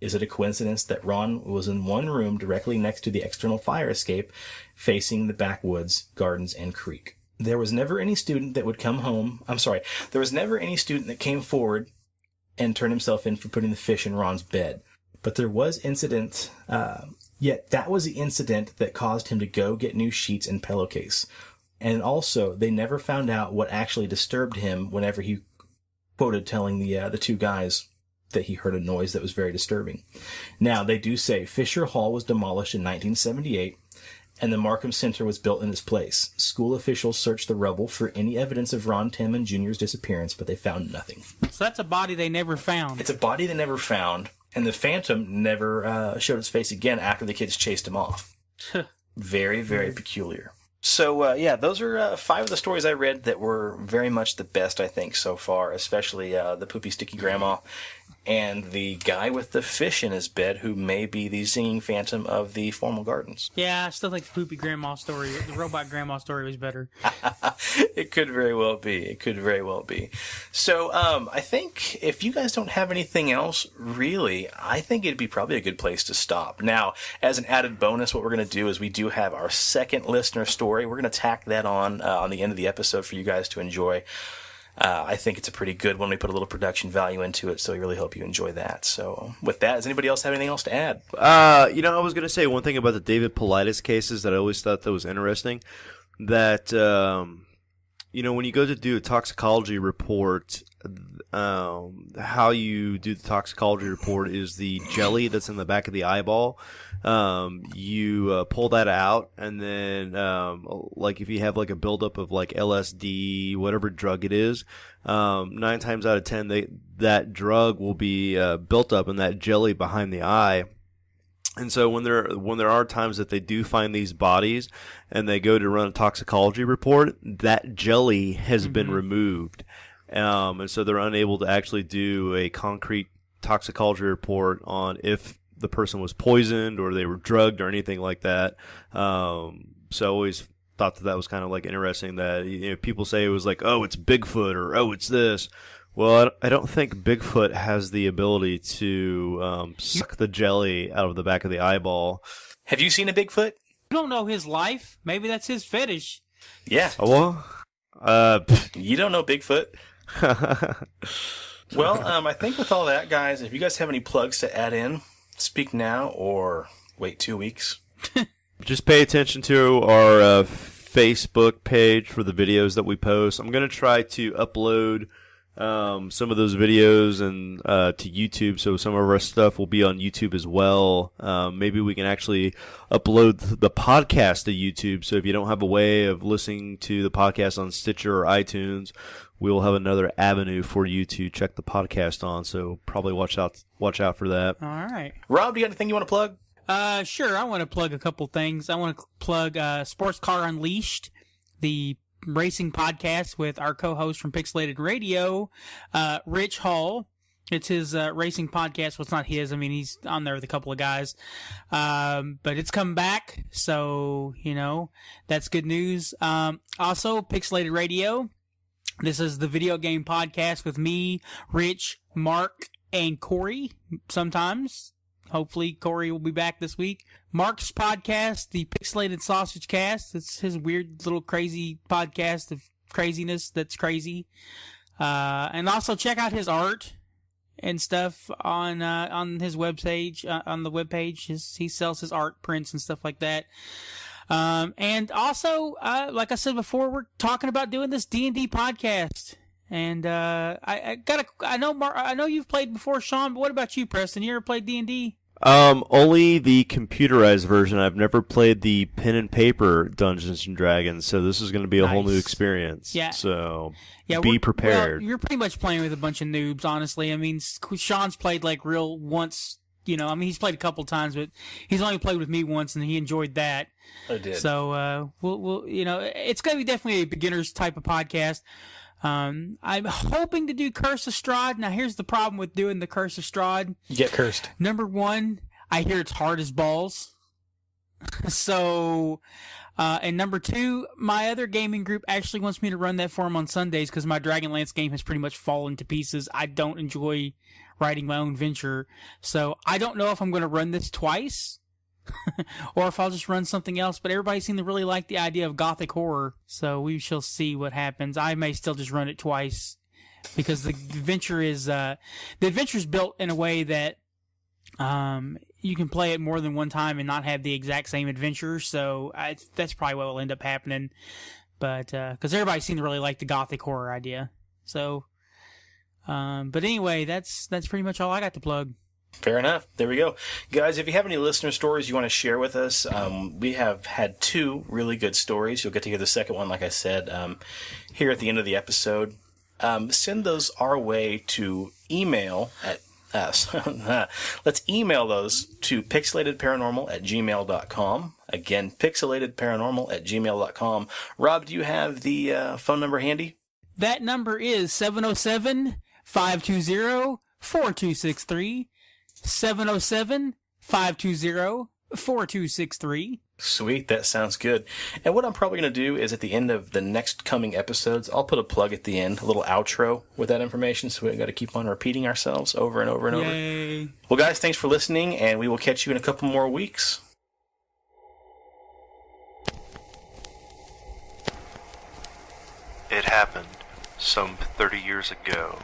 Is it a coincidence that Ron was in one room directly next to the external fire escape facing the backwoods, gardens, and creek? There was never any student that would come home. There was never any student that came forward and turned himself in for putting the fish in Ron's bed. But there was incident, yet that was the incident that caused him to go get new sheets and pillowcase. And also, they never found out what actually disturbed him whenever he quoted telling the two guys that he heard a noise that was very disturbing. Now, they do say Fisher Hall was demolished in 1978, and the Markham Center was built in its place. School officials searched the rubble for any evidence of Ron Tinman Jr.'s disappearance, but they found nothing. So that's a body they never found. It's a body they never found, and the phantom never showed its face again after the kids chased him off. Very, very peculiar. So, those are 5 of the stories I read that were very much the best, I think, so far, especially the Poopy Sticky Grandma and the guy with the fish in his bed who may be the singing phantom of the formal gardens. Yeah, I still think the Poopy Grandma story, the robot grandma story was better. It could very well be. It could very well be. So, I think if you guys don't have anything else, really, I think it'd be probably a good place to stop. Now, as an added bonus, what we're going to do is we do have our second listener story. We're going to tack that on the end of the episode for you guys to enjoy. I think it's a pretty good one. We put a little production value into it, so I really hope you enjoy that. So with that, does anybody else have anything else to add? I was going to say one thing about the David Paulides cases that I always thought that was interesting, that, when you go to do a toxicology report, how you do the toxicology report is the jelly that's in the back of the eyeball. You pull that out, and then if you have like a buildup of like LSD, whatever drug it is, 9 times out of 10 that drug will be built up in that jelly behind the eye. And so when there are times that they do find these bodies and they go to run a toxicology report, that jelly has been removed. And so they're unable to actually do a concrete toxicology report on if the person was poisoned or they were drugged or anything like that. So I always thought that was kind of like interesting that, you know, people say it was like, oh, it's Bigfoot or oh, it's this. Well, I don't think Bigfoot has the ability to suck the jelly out of the back of the eyeball. Have you seen a Bigfoot? You don't know his life. Maybe that's his fetish. Yeah. Oh, well, you don't know Bigfoot. Well, I think with all that, guys, if you guys have any plugs to add in, speak now or wait 2 weeks. just pay attention to our Facebook page for the videos that we post. I'm going to try to upload some of those videos and to YouTube, so some of our stuff will be on YouTube as well. Maybe we can actually upload the podcast to YouTube, so if you don't have a way of listening to the podcast on Stitcher or iTunes, we will have another avenue for you to check the podcast on, so probably watch out for that. All right. Rob, do you got anything you want to plug? Sure. I want to plug a couple things. I want to plug Sports Car Unleashed, the racing podcast with our co-host from Pixelated Radio, Rich Hall. It's his racing podcast. Well, it's not his. I mean, he's on there with a couple of guys. But it's come back, so, you know, that's good news. Also, Pixelated Radio. This is the video game podcast with me, Rich, Mark, and Corey sometimes. Hopefully, Corey will be back this week. Mark's podcast, the Pixelated Sausage Cast. It's his weird little crazy podcast of craziness that's crazy. And also check out his art and stuff on his webpage. On the webpage, he sells his art prints and stuff like that. And also, like I said before, we're talking about doing this D&D podcast. And I know you've played before, Sean. But what about you, Preston? You ever played D&D? Only the computerized version. I've never played the pen and paper Dungeons and Dragons, so this is going to be a whole new experience. Yeah. So be prepared. Well, you're pretty much playing with a bunch of noobs, honestly. I mean, Sean's played like real once. You know, I mean, he's played a couple times, but he's only played with me once, and he enjoyed that. I did. So we'll you know, it's going to be definitely a beginner's type of podcast. I'm hoping to do Curse of Strahd. Now, here's the problem with doing the Curse of Strahd. You get cursed. Number one, I hear it's hard as balls. So, and number two, my other gaming group actually wants me to run that for them on Sundays because my Dragonlance game has pretty much fallen to pieces. I don't enjoy writing my own venture. So, I don't know if I'm going to run this twice. or if I'll just run something else, but everybody seemed to really like the idea of gothic horror, so we shall see what happens. I may still just run it twice, because the adventure is built in a way that you can play it more than one time and not have the exact same adventure, so that's probably what will end up happening, but because everybody seemed to really like the gothic horror idea, so but anyway, that's pretty much all I got to plug. Fair enough. There we go. Guys, if you have any listener stories you want to share with us, we have had 2 really good stories. You'll get to hear the second one, like I said, here at the end of the episode. Send those our way to email at us. Let's email those to pixelatedparanormal@gmail.com. Again, pixelatedparanormal@gmail.com. Rob, do you have the phone number handy? That number is 707-520-4263. 707-520-4263. Sweet, that sounds good. And what I'm probably going to do is at the end of the next coming episodes, I'll put a plug at the end, a little outro with that information, so we've got to keep on repeating ourselves over and over and Yay. over. Well, guys, thanks for listening, and we will catch you in a couple more weeks. It happened some 30 years ago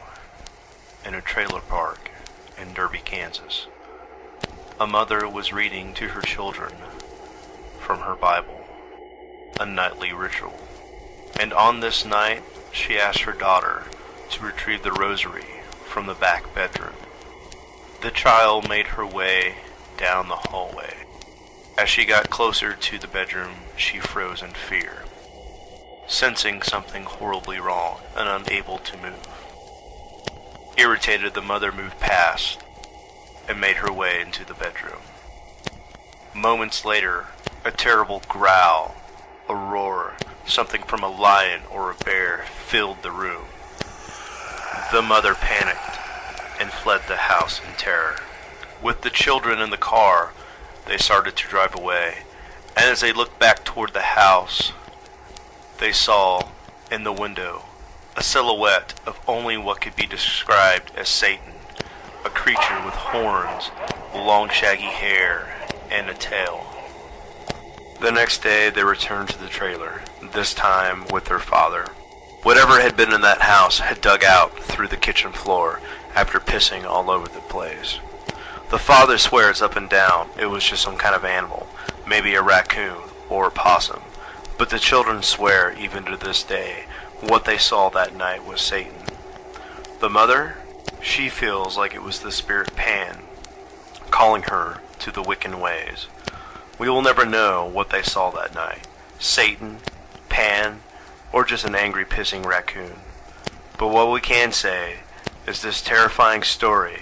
in a trailer park in Derby, Kansas. A mother was reading to her children from her Bible, a nightly ritual. And on this night, she asked her daughter to retrieve the rosary from the back bedroom. The child made her way down the hallway. As she got closer to the bedroom, she froze in fear, sensing something horribly wrong and unable to move. Irritated, the mother moved past and made her way into the bedroom. Moments later, a terrible growl, a roar, something from a lion or a bear filled the room. The mother panicked and fled the house in terror. With the children in the car, they started to drive away, and as they looked back toward the house, they saw in the window a silhouette of only what could be described as Satan, a creature with horns, long shaggy hair, and a tail. The next day they returned to the trailer, this time with their father. Whatever had been in that house had dug out through the kitchen floor after pissing all over the place. The father swears up and down it was just some kind of animal, maybe a raccoon or a possum, but the children swear even to this day what they saw that night was Satan. The mother, she feels like it was the spirit Pan, calling her to the Wiccan ways. We will never know what they saw that night, Satan, Pan, or just an angry pissing raccoon. But what we can say is this terrifying story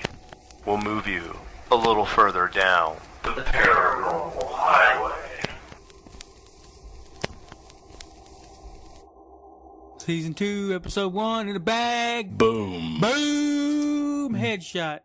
will move you a little further down the paranormal highway. Season 2, Episode 1 in the bag. Boom. Boom. Headshot.